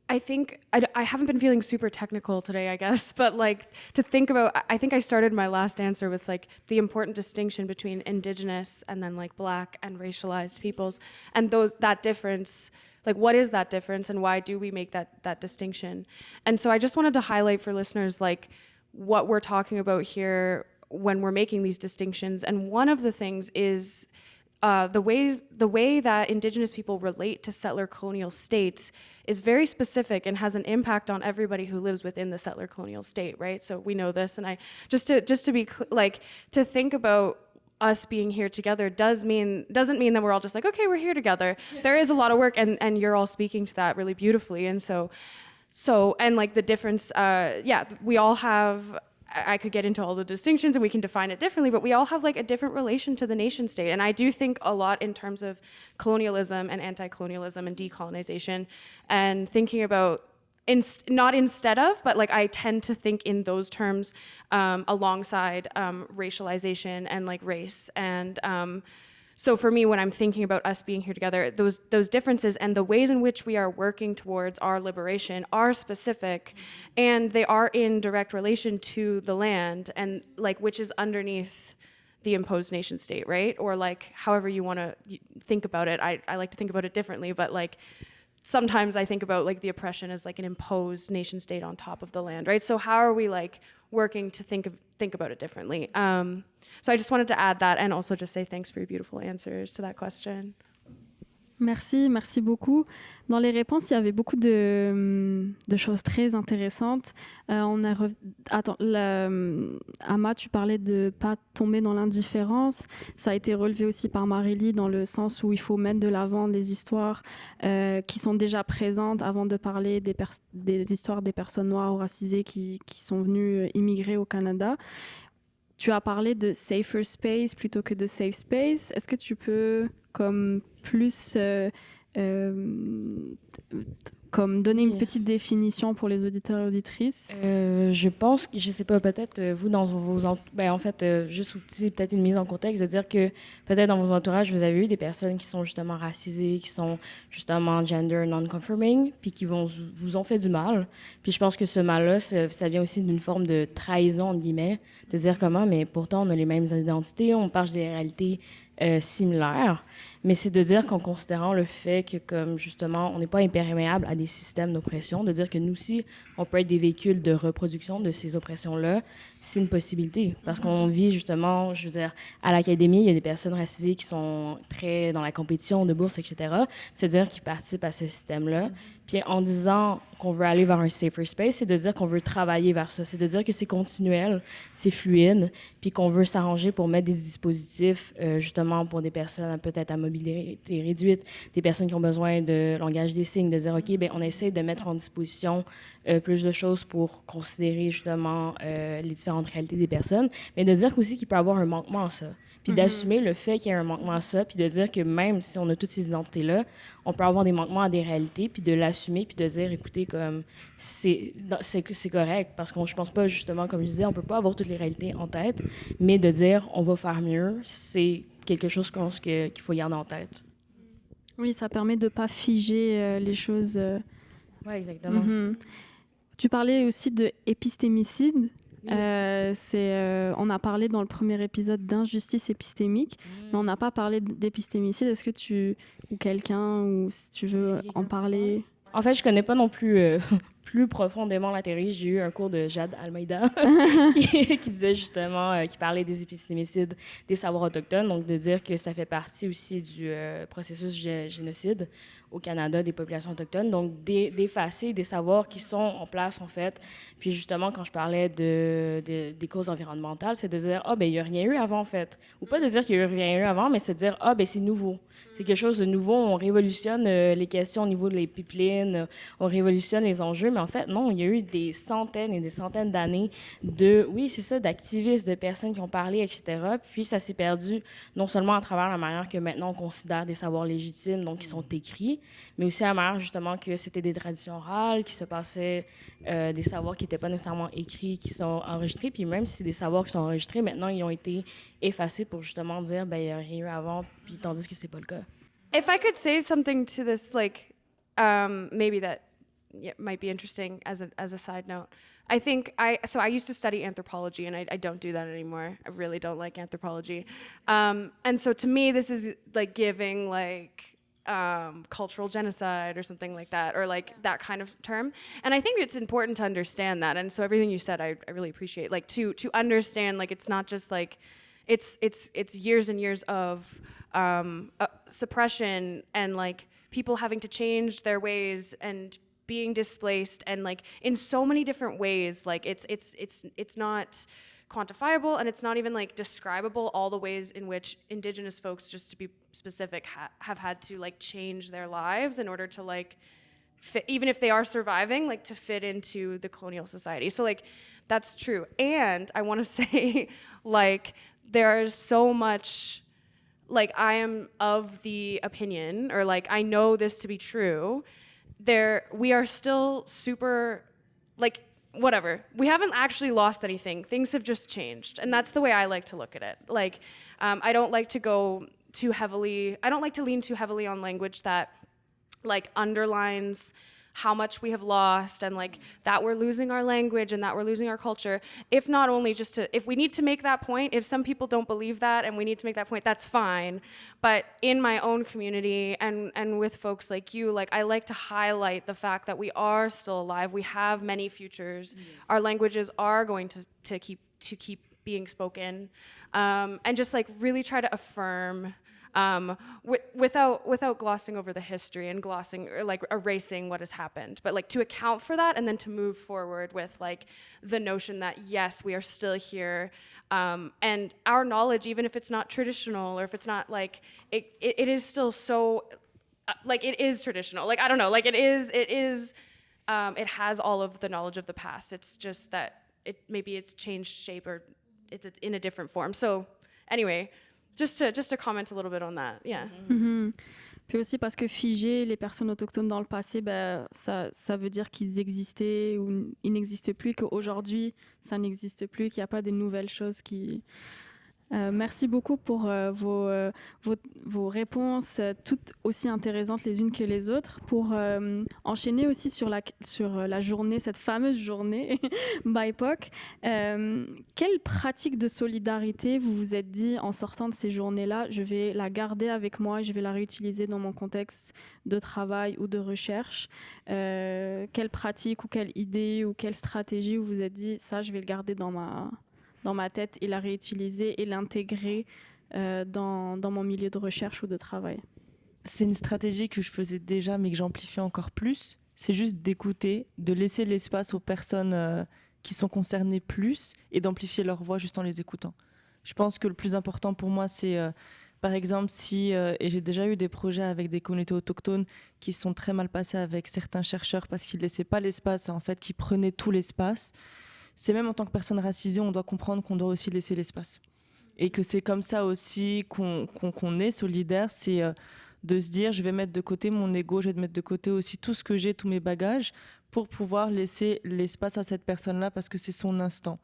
I think I haven't been feeling super technical today, I guess, but like to think about, I think I started my last answer with like the important distinction between Indigenous and then like Black and racialized peoples, and that difference, like what is that difference and why do we make that distinction? And so I just wanted to highlight for listeners like what we're talking about here when we're making these distinctions, and one of the things is the way that Indigenous people relate to settler colonial states is very specific and has an impact on everybody who lives within the settler colonial state, right? So we know this, and I just to be like to think about us being here together doesn't mean that we're all just like, okay, we're here together. There is a lot of work, and you're all speaking to that really beautifully. And so and like the difference, we all have, I could get into all the distinctions and we can define it differently, but we all have like a different relation to the nation state. And I do think a lot in terms of colonialism and anti-colonialism and decolonization, and thinking about not instead of, but like I tend to think in those terms alongside racialization and like race. And so for me, when I'm thinking about us being here together, those differences and the ways in which we are working towards our liberation are specific, and they are in direct relation to the land, and like which is underneath the imposed nation state, right? Or like however you want to think about it. I like to think about it differently, but like sometimes I think about like the oppression as like an imposed nation state on top of the land, right? So how are we like working to think about it differently? So I just wanted to add that, and also just say thanks for your beautiful answers to that question. Merci beaucoup. Dans les réponses, il y avait beaucoup de choses très intéressantes. Ama, tu parlais de ne pas tomber dans l'indifférence. Ça a été relevé aussi par Marélie dans le sens où il faut mettre de l'avant des histoires qui sont déjà présentes avant de parler des histoires des personnes noires ou racisées qui sont venues immigrer au Canada. Tu as parlé de safer space plutôt que de safe space. Est-ce que tu peux comme plus comme donner une petite définition pour les auditeurs et auditrices? Je pense, je sais pas, peut-être vous dans vos... en fait, juste aussi peut-être une mise en contexte, de dire que peut-être dans vos entourages, vous avez eu des personnes qui sont justement racisées, qui sont justement gender non-conforming, puis qui vous ont fait du mal. Puis je pense que ce mal-là, ça vient aussi d'une forme de trahison, entre guillemets, de dire comment, mais pourtant on a les mêmes identités, on partage des réalités similaires, mais c'est de dire qu'en considérant le fait que, comme justement, on n'est pas imperméable à des systèmes d'oppression, de dire que nous aussi, on peut être des véhicules de reproduction de ces oppressions-là, c'est une possibilité. Parce qu'on vit justement, je veux dire, à l'académie, il y a des personnes racisées qui sont très dans la compétition de bourse, etc. C'est-à-dire qu'ils participent à ce système-là. Puis en disant qu'on veut aller vers un safer space, c'est de dire qu'on veut travailler vers ça. C'est de dire que c'est continuel, c'est fluide, puis qu'on veut s'arranger pour mettre des dispositifs, justement, pour des personnes peut-être à mobilité réduite, des personnes qui ont besoin de langage des signes, de dire, OK, bien, on essaie de mettre en disposition plus de choses pour considérer, justement, les différentes réalités des personnes, mais de dire aussi qu'il peut y avoir un manquement à ça. Puis d'assumer le fait qu'il y a un manquement à ça, puis de dire que même si on a toutes ces identités-là, on peut avoir des manquements à des réalités, puis de l'assumer, puis de dire, écoutez, comme c'est correct, parce que je pense pas, justement, comme je disais, on peut pas avoir toutes les réalités en tête, mais de dire, on va faire mieux, c'est quelque chose qu'il faut garder en tête. Oui, ça permet de pas figer les choses. Oui, exactement. Tu parlais aussi de épistémicide. On a parlé dans le premier épisode d'injustice épistémique, mais on n'a pas parlé d'épistémicide. Est-ce que ou quelqu'un, ou si tu veux en parler? En fait, je connais pas non plus plus profondément la théorie. J'ai eu un cours de Jade Almeida qui disait justement, qui parlait des épistémicides des savoirs autochtones, donc de dire que ça fait partie aussi du processus génocide au Canada des populations autochtones, donc d'effacer des savoirs qui sont en place, en fait. Puis justement, quand je parlais des causes environnementales, c'est de dire « Ah, ben il n'y a rien eu avant, en fait ». Ou pas de dire qu'il n'y a rien eu avant, mais c'est de dire « Ah, ben c'est nouveau ». C'est quelque chose de nouveau, on révolutionne les questions au niveau des pipelines, on révolutionne les enjeux, mais en fait, non, il y a eu des centaines et des centaines d'années d'activistes, de personnes qui ont parlé, etc. Puis ça s'est perdu non seulement à travers la manière que maintenant on considère des savoirs légitimes, donc qui sont écrits, mais aussi à la manière justement que c'était des traditions orales, qui se passaient des savoirs qui n'étaient pas nécessairement écrits, qui sont enregistrés, puis même si c'est des savoirs qui sont enregistrés, maintenant ils ont été effacés pour justement dire ben il n'y a rien eu avant, puis tandis que c'est pas le cas. If I could say something to this, like maybe that might be interesting as a side note. I think I used to study anthropology, and I don't do that anymore. I really don't like anthropology, and so to me this is like giving like cultural genocide or something like that, or like that kind of term. And I think it's important to understand that. And so everything you said, I really appreciate. Like to understand, like it's not just like it's years and years of suppression and like people having to change their ways and being displaced and like in so many different ways. Like it's not quantifiable, and it's not even like describable all the ways in which Indigenous folks, just to be specific, have had to like change their lives in order to like fit, even if they are surviving, like to fit into the colonial society. So like that's true. And I want to say like there's so much, like I am of the opinion, or like I know this to be true, we are still super like whatever. We haven't actually lost anything. Things have just changed. And that's the way I like to look at it. Like, I don't like to lean too heavily on language that like underlines how much we have lost and like that we're losing our language and that we're losing our culture. If not only just to, if we need to make that point, if some people don't believe that and we need to make that point, that's fine. But in my own community and with folks like you, like I like to highlight the fact that we are still alive. We have many futures. Yes. Our languages are going to keep being spoken, and just like really try to affirm. Without glossing over the history and glossing or like erasing what has happened, but like to account for that and then to move forward with like the notion that yes, we are still here, and our knowledge, even if it's not traditional or if it's not like it is still so like it is traditional. Like I don't know, like it has all of the knowledge of the past. It's just that it's changed shape or it's in a different form. So anyway. Just to comment a little bit on that, yeah. Mm-hmm. Puis aussi parce que figer les personnes autochtones dans le passé, ben, ça veut dire qu'ils existaient ou ils n'existent plus, qu'aujourd'hui, ça n'existe plus, qu'il n'y a pas de nouvelles choses qui... merci beaucoup pour vos réponses, toutes aussi intéressantes les unes que les autres. Pour enchaîner aussi sur la journée, cette fameuse journée BIPOC, quelle pratique de solidarité vous vous êtes dit en sortant de ces journées-là, je vais la garder avec moi et je vais la réutiliser dans mon contexte de travail ou de recherche? Quelle pratique ou quelle idée ou quelle stratégie vous vous êtes dit, ça je vais le garder dans ma tête et la réutiliser et l'intégrer dans mon milieu de recherche ou de travail? C'est une stratégie que je faisais déjà, mais que j'amplifie encore plus. C'est juste d'écouter, de laisser l'espace aux personnes qui sont concernées plus et d'amplifier leur voix juste en les écoutant. Je pense que le plus important pour moi, c'est, par exemple, et j'ai déjà eu des projets avec des communautés autochtones qui sont très mal passés avec certains chercheurs parce qu'ils ne laissaient pas l'espace, en fait, qui prenaient tout l'espace. C'est même en tant que personne racisée, on doit comprendre qu'on doit aussi laisser l'espace. Et que c'est comme ça aussi qu'on est solidaire, c'est de se dire, je vais mettre de côté mon ego, je vais mettre de côté aussi tout ce que j'ai, tous mes bagages, pour pouvoir laisser l'espace à cette personne-là parce que c'est son instant.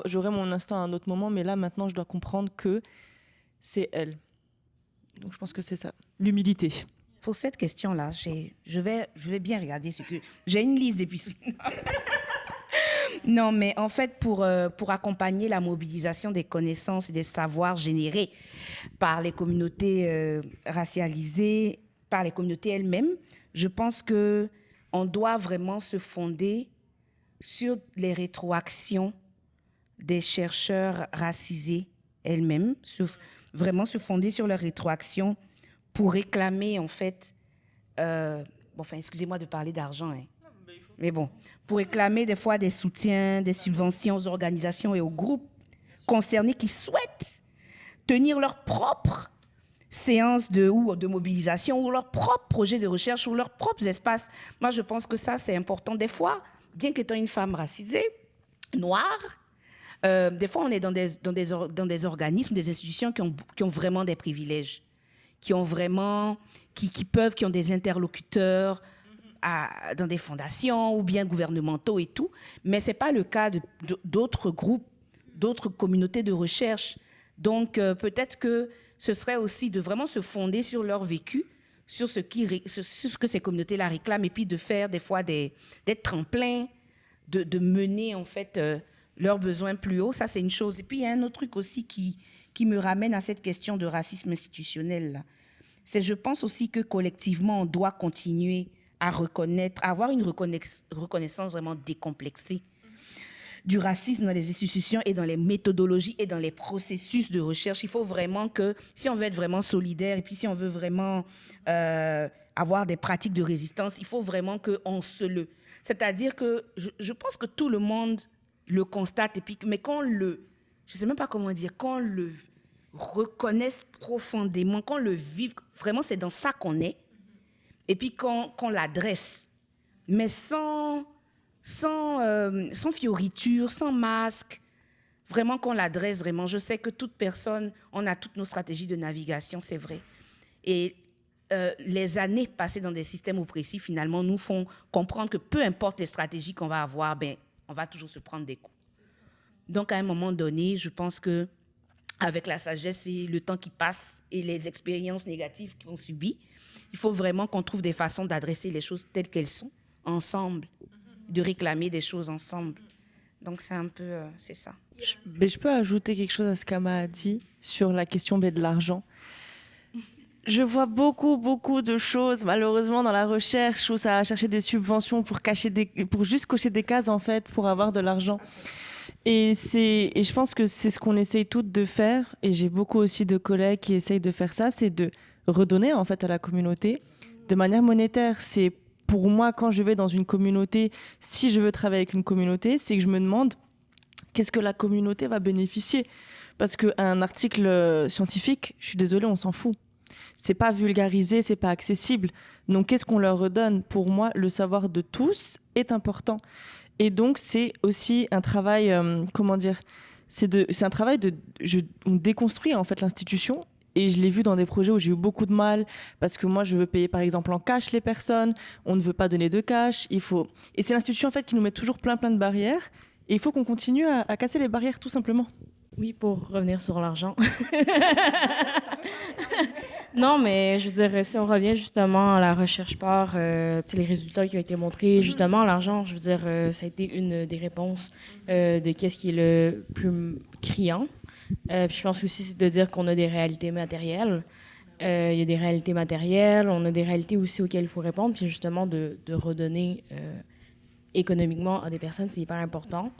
J'aurai mon instant à un autre moment, mais là, maintenant, je dois comprendre que c'est elle. Donc, je pense que c'est ça, l'humilité. Pour cette question-là, je vais bien regarder ce que... J'ai une liste depuis... Non, mais en fait, pour accompagner la mobilisation des connaissances et des savoirs générés par les communautés racialisées, par les communautés elles-mêmes, je pense qu'on doit vraiment se fonder sur les rétroactions des chercheurs racisés elles-mêmes, vraiment se fonder sur leurs rétroactions pour réclamer, en fait, excusez-moi de parler d'argent, hein. Mais bon, pour réclamer des fois des soutiens, des subventions aux organisations et aux groupes concernés qui souhaitent tenir leur propre séance de mobilisation ou leur propre projet de recherche ou leurs propres espaces. Moi, je pense que ça, c'est important. Des fois, bien qu'étant une femme racisée, noire, des fois, on est dans des organismes, des institutions qui ont vraiment des privilèges, qui ont des interlocuteurs dans des fondations ou bien gouvernementaux et tout, mais ce n'est pas le cas d'autres groupes, d'autres communautés de recherche. Donc, peut-être que ce serait aussi de vraiment se fonder sur leur vécu, sur ce que ces communautés-là réclament, et puis de faire des fois des tremplins, de mener en fait leurs besoins plus haut. Ça, c'est une chose. Et puis, il y a un autre truc aussi qui me ramène à cette question de racisme institutionnel, là. Je pense aussi que collectivement, on doit continuer à avoir une reconnaissance vraiment décomplexée du racisme dans les institutions et dans les méthodologies et dans les processus de recherche. Il faut vraiment que, si on veut être vraiment solidaire et puis si on veut vraiment avoir des pratiques de résistance, il faut vraiment qu'on C'est-à-dire que je pense que tout le monde le constate, mais qu'on le je ne sais même pas comment dire, qu'on le reconnaisse profondément, qu'on le vive, vraiment c'est dans ça qu'on est, et puis qu'on l'adresse, mais sans fioriture, sans masque, vraiment qu'on l'adresse vraiment. Je sais que toute personne, on a toutes nos stratégies de navigation, c'est vrai. Et les années passées dans des systèmes oppressifs, finalement, nous font comprendre que peu importe les stratégies qu'on va avoir, ben, on va toujours se prendre des coups. Donc, à un moment donné, je pense que avec la sagesse et le temps qui passe et les expériences négatives qu'on subit, il faut vraiment qu'on trouve des façons d'adresser les choses telles qu'elles sont, ensemble, de réclamer des choses ensemble. Donc, c'est un peu, c'est ça. Je peux ajouter quelque chose à ce qu'Ama a dit sur la question de l'argent. Je vois beaucoup de choses, malheureusement, dans la recherche où ça a cherché des subventions pour juste cocher des cases, en fait, pour avoir de l'argent. Et je pense que c'est ce qu'on essaye toutes de faire. Et j'ai beaucoup aussi de collègues qui essayent de faire ça, c'est de redonner, en fait, à la communauté de manière monétaire. C'est pour moi, quand je vais dans une communauté, si je veux travailler avec une communauté, c'est que je me demande qu'est-ce que la communauté va bénéficier. Parce qu'un article scientifique, je suis désolée, on s'en fout. C'est pas vulgarisé, c'est pas accessible. Donc, qu'est-ce qu'on leur redonne ? Pour moi, le savoir de tous est important. Et donc, c'est aussi un travail, c'est un travail on déconstruit en fait l'institution. Et je l'ai vu dans des projets où j'ai eu beaucoup de mal parce que moi, je veux payer par exemple en cash les personnes. On ne veut pas donner de cash. Et c'est l'institution en fait qui nous met toujours plein de barrières. Et il faut qu'on continue à casser les barrières tout simplement. Oui, pour revenir sur l'argent. Non, mais je veux dire, si on revient justement à la recherche par les résultats qui ont été montrés, justement, l'argent, je veux dire, ça a été une des réponses de qu'est-ce qui est le plus criant. Puis je pense aussi c'est de dire qu'on a des réalités matérielles. Il y a des réalités matérielles, on a des réalités aussi auxquelles il faut répondre, puis justement de redonner économiquement à des personnes, c'est hyper important.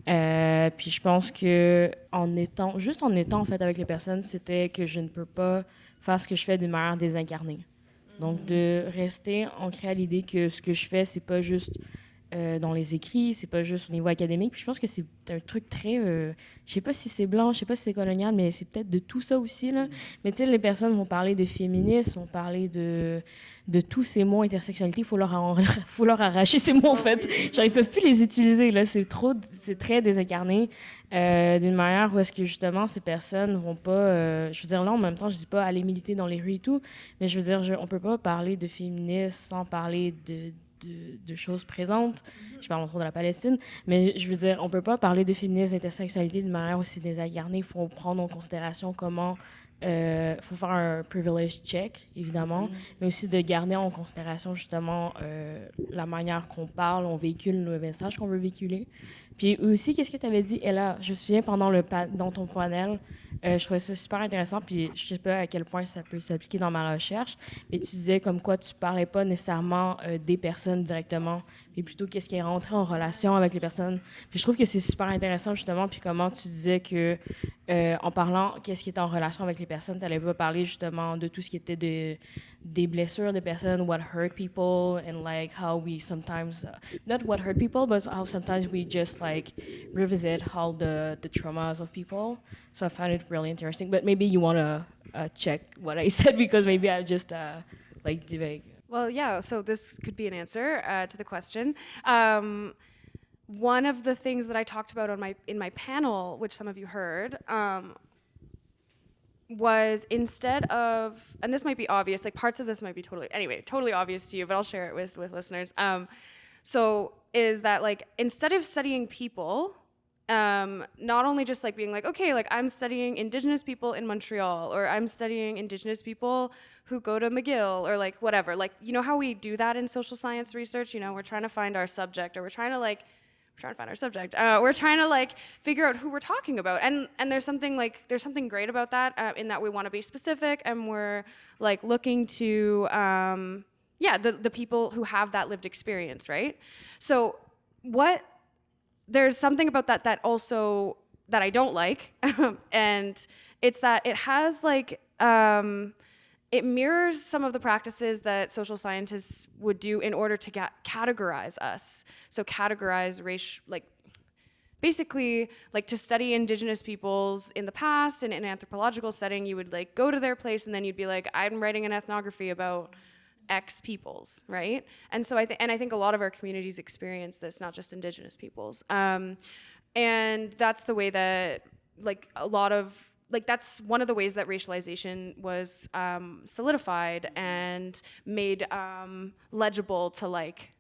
Puis je pense que en étant en fait avec les personnes, c'était que je ne peux pas faire ce que je fais d'une manière désincarnée. Donc de rester ancré à l'idée que ce que je fais, c'est pas juste dans les écrits, c'est pas juste au niveau académique. Puis je pense que c'est un truc très, je sais pas si c'est blanc, je sais pas si c'est colonial, mais c'est peut-être de tout ça aussi là. Mais tu sais, les personnes vont parler de féminisme, vont parler de tous ces mots intersectionnalité, faut leur arracher ces mots en fait. Genre ils peuvent plus les utiliser là, c'est très désincarné d'une manière où est-ce que justement ces personnes vont pas, je veux dire là en même temps je dis pas aller militer dans les rues et tout, mais je veux dire on peut pas parler de féminisme sans parler de choses présentes. Je parle entre autres de la Palestine, mais je veux dire, on peut pas parler de féminisme, d'intersexualité d'une manière aussi désincarnée. Il faut prendre en considération comment faut faire un privilege check, évidemment, mais aussi de garder en considération justement la manière qu'on parle, on véhicule le message qu'on veut véhiculer. Puis aussi, qu'est-ce que tu avais dit, Ella? Je me souviens dans ton panel, je trouvais ça super intéressant, puis je sais pas à quel point ça peut s'appliquer dans ma recherche, mais tu disais comme quoi tu parlais pas nécessairement des personnes directement, mais plutôt qu'est-ce qui est rentré en relation avec les personnes. Puis je trouve que c'est super intéressant justement, puis comment tu disais que en parlant qu'est-ce qui est en relation avec les personnes, tu n'allais pas parler justement de tout ce qui était des blessures des personnes, what hurt people, and like how we sometimes, not what hurt people, but how sometimes we just like revisit how the traumas of people. So I found it really interesting. But maybe you want to check what I said because maybe I just like divague. Well, yeah, so this could be an answer to the question. One of the things that I talked about in my panel, which some of you heard, was instead of, and this might be obvious, like parts of this might be totally obvious to you, but I'll share it with listeners. So is that like, instead of studying people, not only just like being like, okay, like I'm studying Indigenous people in Montreal, or I'm studying Indigenous people who go to McGill, or like whatever. Like, you know how we do that in social science research? You know, we're trying to find our subject, or we're trying to find our subject. We're trying to like figure out who we're talking about, and there's something great about that in that we want to be specific, and we're like looking to the people who have that lived experience, right? So there's something about that also that I don't like, and it's that it has like it mirrors some of the practices that social scientists would do in order to categorize us. So categorize race, like basically, like, to study indigenous peoples in the past and in an anthropological setting, you would like go to their place and then you'd be like, I'm writing an ethnography about X peoples, right? And so I think a lot of our communities experience this, not just indigenous peoples. And that's the way that, like, a lot of, like, that's one of the ways that racialization was solidified and made legible to, like,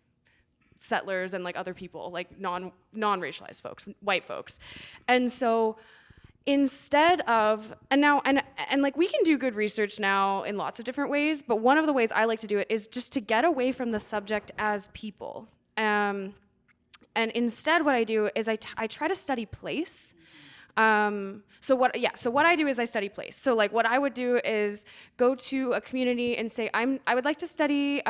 settlers and, like, other people, like non-racialized folks, white folks. And so instead of, and like, we can do good research now in lots of different ways, but one of the ways I like to do it is just to get away from the subject as people. And instead what I do is I try to study place. So what I do is I study place. So, like, what I would do is go to a community and say, I would like to study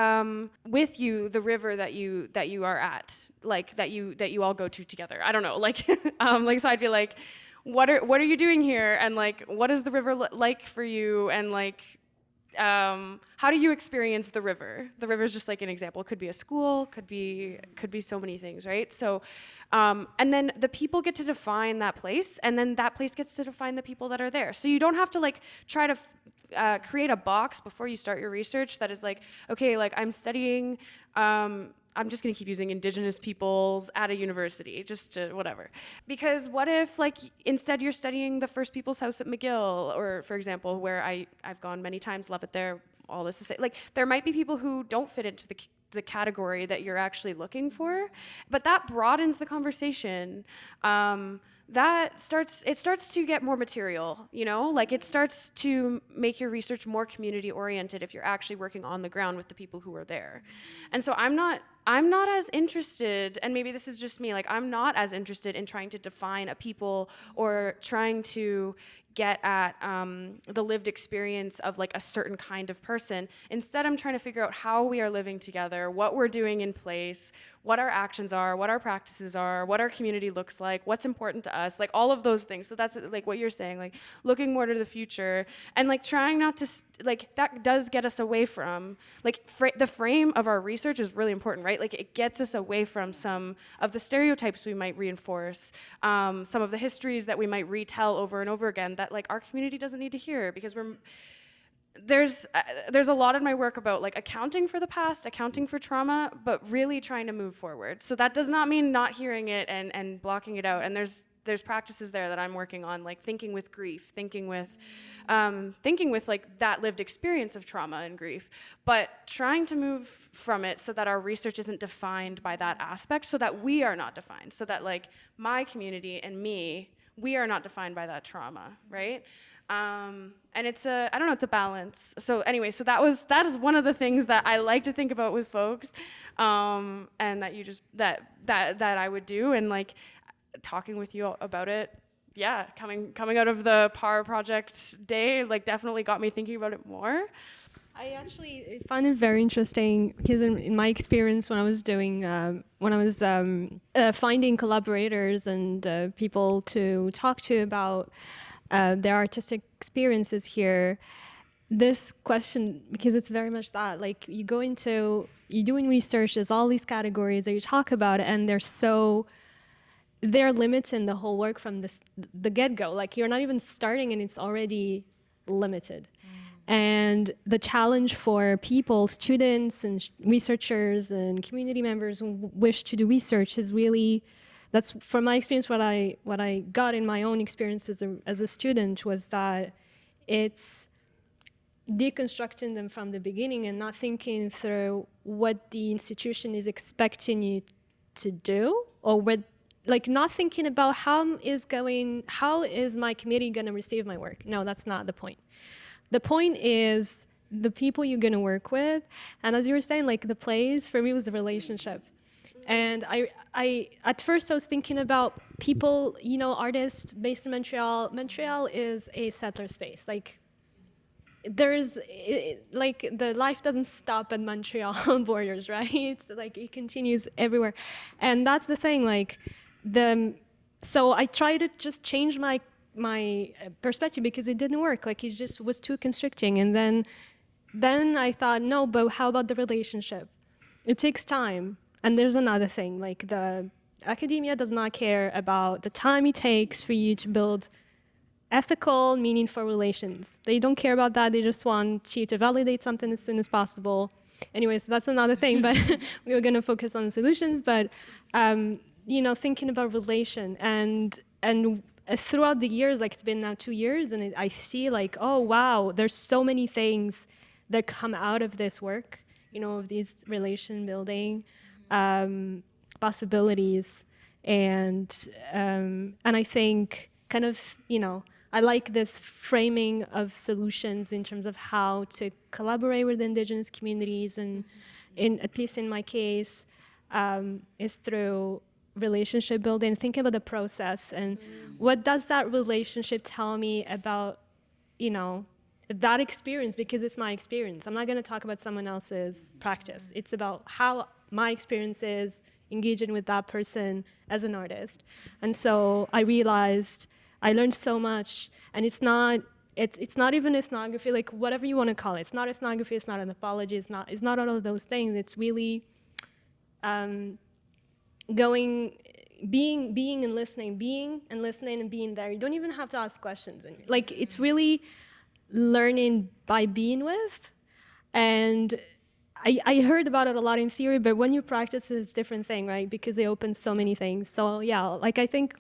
with you the river that you are at, like, that you all go to together. I don't know, like, like, so I'd be like, what are you doing here, and, like, what is the river like for you, and, like, how do you experience the river? The river is just, like, an example. It could be a school, could be so many things, right? So, and then the people get to define that place, and then that place gets to define the people that are there. So you don't have to, like, try to create a box before you start your research that is like, okay, like, I'm studying, I'm just gonna keep using indigenous peoples at a university, just to whatever. Because what if, like, instead you're studying the First People's House at McGill, or, for example, where I've gone many times, love it there, all this to say. Like, there might be people who don't fit into the category that you're actually looking for, but that broadens the conversation. It starts to get more material, you know? Like, it starts to make your research more community oriented if you're actually working on the ground with the people who are there. And so I'm not as interested, and maybe this is just me, like, I'm not as interested in trying to define a people or trying to get at the lived experience of, like, a certain kind of person. Instead, I'm trying to figure out how we are living together, what we're doing in place, what our actions are, what our practices are, what our community looks like, what's important to us, like, all of those things. So that's, like, what you're saying, like, looking more to the future and, like, trying not to, like, that does get us away from, like, the frame of our research is really important, right? Like, it gets us away from some of the stereotypes we might reinforce, some of the histories that we might retell over and over again that, like, our community doesn't need to hear, because there's a lot in my work about, like, accounting for the past, accounting for trauma, but really trying to move forward. So that does not mean not hearing it and blocking it out. And there's practices there that I'm working on, like thinking with grief, thinking with like that lived experience of trauma and grief, but trying to move from it so that our research isn't defined by that aspect, so that we are not defined, so that, like, my community and me, we are not defined by that trauma, right? And it's I don't know, it's a balance. So anyway, so that is one of the things that I like to think about with folks, and that you just, that I would do, and, like, talking with you about it, yeah, coming out of the PAR project day, like, definitely got me thinking about it more. I actually find it very interesting because in my experience when I was doing, finding collaborators and people to talk to about their artistic experiences here, this question, because it's very much that, like, you're doing research, there's all these categories that you talk about, and they're limiting the whole work from the get-go. Like, you're not even starting and it's already limited. And the challenge for people, students and researchers and community members who wish to do research is really, that's from my experience, what I got in my own experience as a student was that it's deconstructing them from the beginning and not thinking through what the institution is expecting you to do, or what, like, not thinking about how is my community going to receive my work. No, that's not the point. The point is the people you're going to work with. And as you were saying, like, the place for me was the relationship. And I at first I was thinking about people, you know, artists based in Montreal. Montreal is a settler space. Like, like, the life doesn't stop at Montreal borders, right? It's like, it continues everywhere. And that's the thing, like, so I tried to just change my perspective because it didn't work. Like, it just was too constricting. And then I thought, no, but how about the relationship? It takes time. And there's another thing, like, academia does not care about the time it takes for you to build ethical, meaningful relations. They don't care about that. They just want you to validate something as soon as possible. Anyways, that's another thing, but we were going to focus on solutions. But, thinking about relation and throughout the years, like it's been now 2 years, and I see like, oh, wow, there's so many things that come out of this work, of these relation building possibilities. And I think kind of, I like this framing of solutions in terms of how to collaborate with Indigenous communities, and at least in my case, is through relationship building, thinking about the process and what does that relationship tell me about, that experience, because it's my experience. I'm not going to talk about someone else's practice. It's about how my experience is engaging with that person as an artist. And so I realized I learned so much, and it's not even ethnography, like whatever you want to call it. It's not ethnography, it's not anthropology, it's not all of those things. It's really being and listening and being there. You don't even have to ask questions. Like it's really learning by being with. And I heard about it a lot in theory, but when you practice, it's a different thing, right? Because they open so many things. So yeah, like I think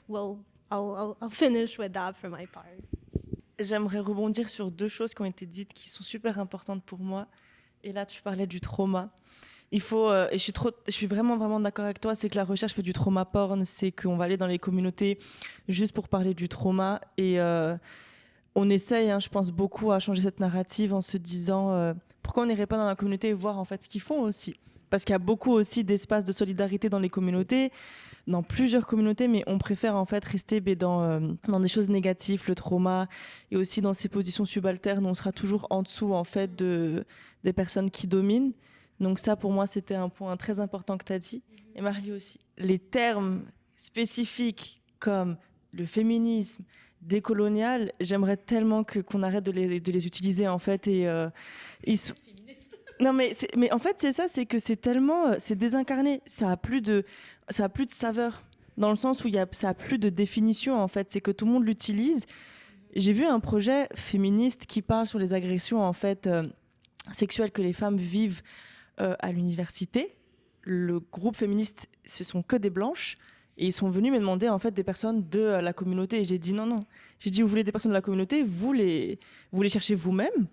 I'll finish with that for my part. J'aimerais rebondir sur 2 choses qui ont été dites qui sont super importantes pour moi. Et là, tu parlais du trauma. Il faut, et je suis vraiment d'accord avec toi, c'est que la recherche fait du trauma porn, c'est qu'on va aller dans les communautés juste pour parler du trauma. Et on essaye, je pense, beaucoup à changer cette narrative en se disant pourquoi on n'irait pas dans la communauté et voir en fait ce qu'ils font aussi. Parce qu'il y a beaucoup aussi d'espaces de solidarité dans les communautés, dans plusieurs communautés, mais on préfère en fait rester dans des choses négatives, le trauma, et aussi dans ces positions subalternes où on sera toujours en dessous en fait des personnes qui dominent. Donc ça, pour moi, c'était un point très important que tu as dit. Et Marie aussi. Les termes spécifiques comme le féminisme, décolonial, j'aimerais tellement qu'on arrête de les utiliser en fait. Et non, mais en fait, c'est ça, c'est que c'est tellement... c'est désincarné, ça a plus de saveur, dans le sens où ça a plus de définition en fait, c'est que tout le monde l'utilise. J'ai vu un projet féministe qui parle sur les agressions en fait sexuelles que les femmes vivent à l'université. Le groupe féministe, ce sont que des blanches, et ils sont venus me demander en fait des personnes de la communauté, et j'ai dit non. J'ai dit, vous voulez des personnes de la communauté, vous les cherchez vous-même,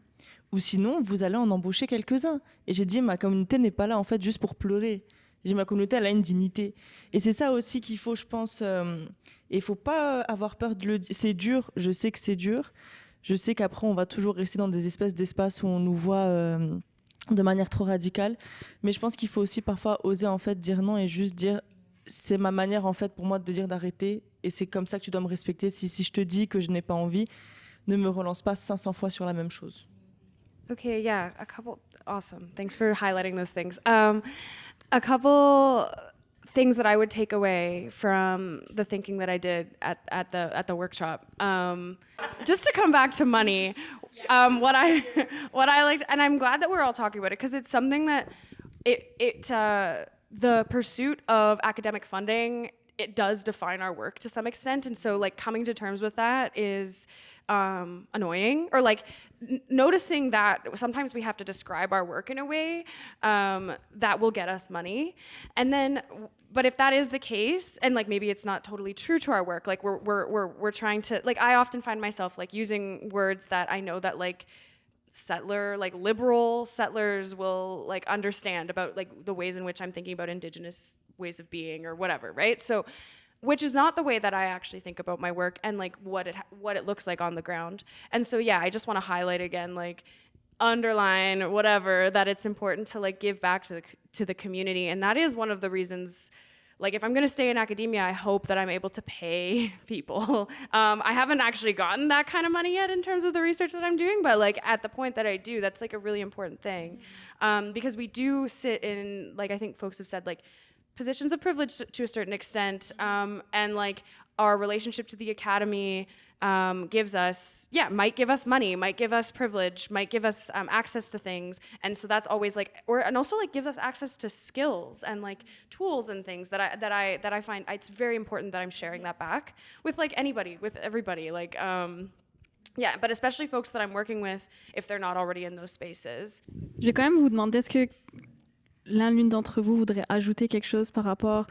ou sinon vous allez en embaucher quelques-uns. Et j'ai dit, ma communauté n'est pas là en fait juste pour pleurer. J'ai ma communauté, elle a une dignité. Et c'est ça aussi qu'il faut, je pense, et il faut pas avoir peur de le dire. C'est dur, je sais que c'est dur. Je sais qu'après on va toujours rester dans des espèces d'espaces où on nous voit de manière trop radicale, mais je pense qu'il faut aussi parfois oser en fait dire non et juste dire c'est ma manière en fait pour moi de dire d'arrêter, et c'est comme ça que tu dois me respecter. Si je te dis que je n'ai pas envie, ne me relance pas 500 fois sur la même chose. Okay, yeah, awesome. Thanks for highlighting those things. A couple things that I would take away from the thinking that I did at the workshop. Just to come back to money, what I liked, and I'm glad that we're all talking about it, because it's something that the pursuit of academic funding, it does define our work to some extent, and so like coming to terms with that is annoying, or like noticing that sometimes we have to describe our work in a way that will get us money. And then, but if that is the case, and like maybe it's not totally true to our work, like we're trying to, like I often find myself like using words that I know that like liberal settlers will like understand about like the ways in which I'm thinking about Indigenous ways of being or whatever, right? So, which is not the way that I actually think about my work and like what it looks like on the ground. And so yeah, I just want to highlight again, like underline whatever, that it's important to like give back to the community. And that is one of the reasons, like if I'm going to stay in academia, I hope that I'm able to pay people. I haven't actually gotten that kind of money yet in terms of the research that I'm doing, but like at the point that I do, that's like a really important thing. Because we do sit in, like I think folks have said, like positions of privilege to a certain extent, and like our relationship to the academy might give us money, might give us privilege, might give us access to things. And so that's always like, and also like gives us access to skills and like tools and things that I find it's very important that I'm sharing that back with like anybody, with everybody. Like, but especially folks that I'm working with if they're not already in those spaces. Je vais quand même vous demander, est-ce que l'une d'entre vous voudrait ajouter quelque chose par rapport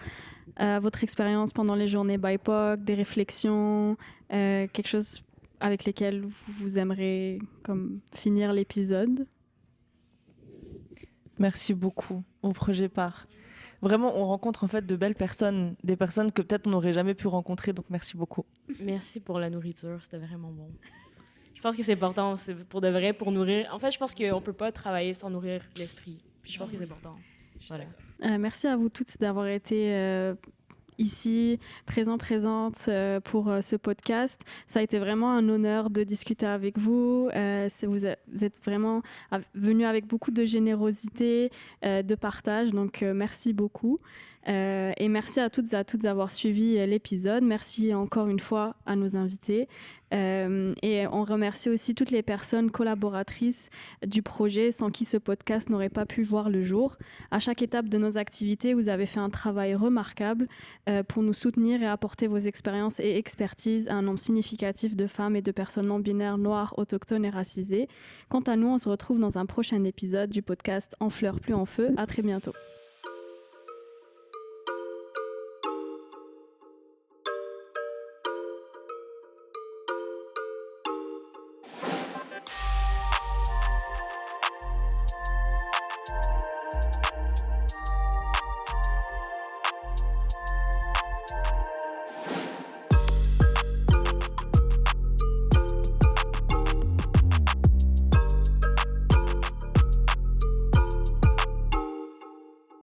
à votre expérience pendant les journées BIPOC, des réflexions, quelque chose avec lesquels vous aimeriez comme finir l'épisode? Merci beaucoup au projet PAR. Vraiment, on rencontre en fait de belles personnes, des personnes que peut-être on n'aurait jamais pu rencontrer, donc merci beaucoup. Merci pour la nourriture, c'était vraiment bon. Je pense que c'est important, c'est pour de vrai, pour nourrir. En fait, je pense qu'on ne peut pas travailler sans nourrir l'esprit. Puis je pense que c'est important. Voilà. Merci à vous toutes d'avoir été ici, présentes pour ce podcast. Ça a été vraiment un honneur de discuter avec vous. Vous êtes vraiment venus avec beaucoup de générosité, de partage, donc merci beaucoup. Et merci à toutes et à tous d'avoir suivi l'épisode. Merci encore une fois à nos invités. Et on remercie aussi toutes les personnes collaboratrices du projet sans qui ce podcast n'aurait pas pu voir le jour. À chaque étape de nos activités, vous avez fait un travail remarquable pour nous soutenir et apporter vos expériences et expertises à un nombre significatif de femmes et de personnes non-binaires, noires, autochtones et racisées. Quant à nous, on se retrouve dans un prochain épisode du podcast En fleurs, plus en feu. À très bientôt.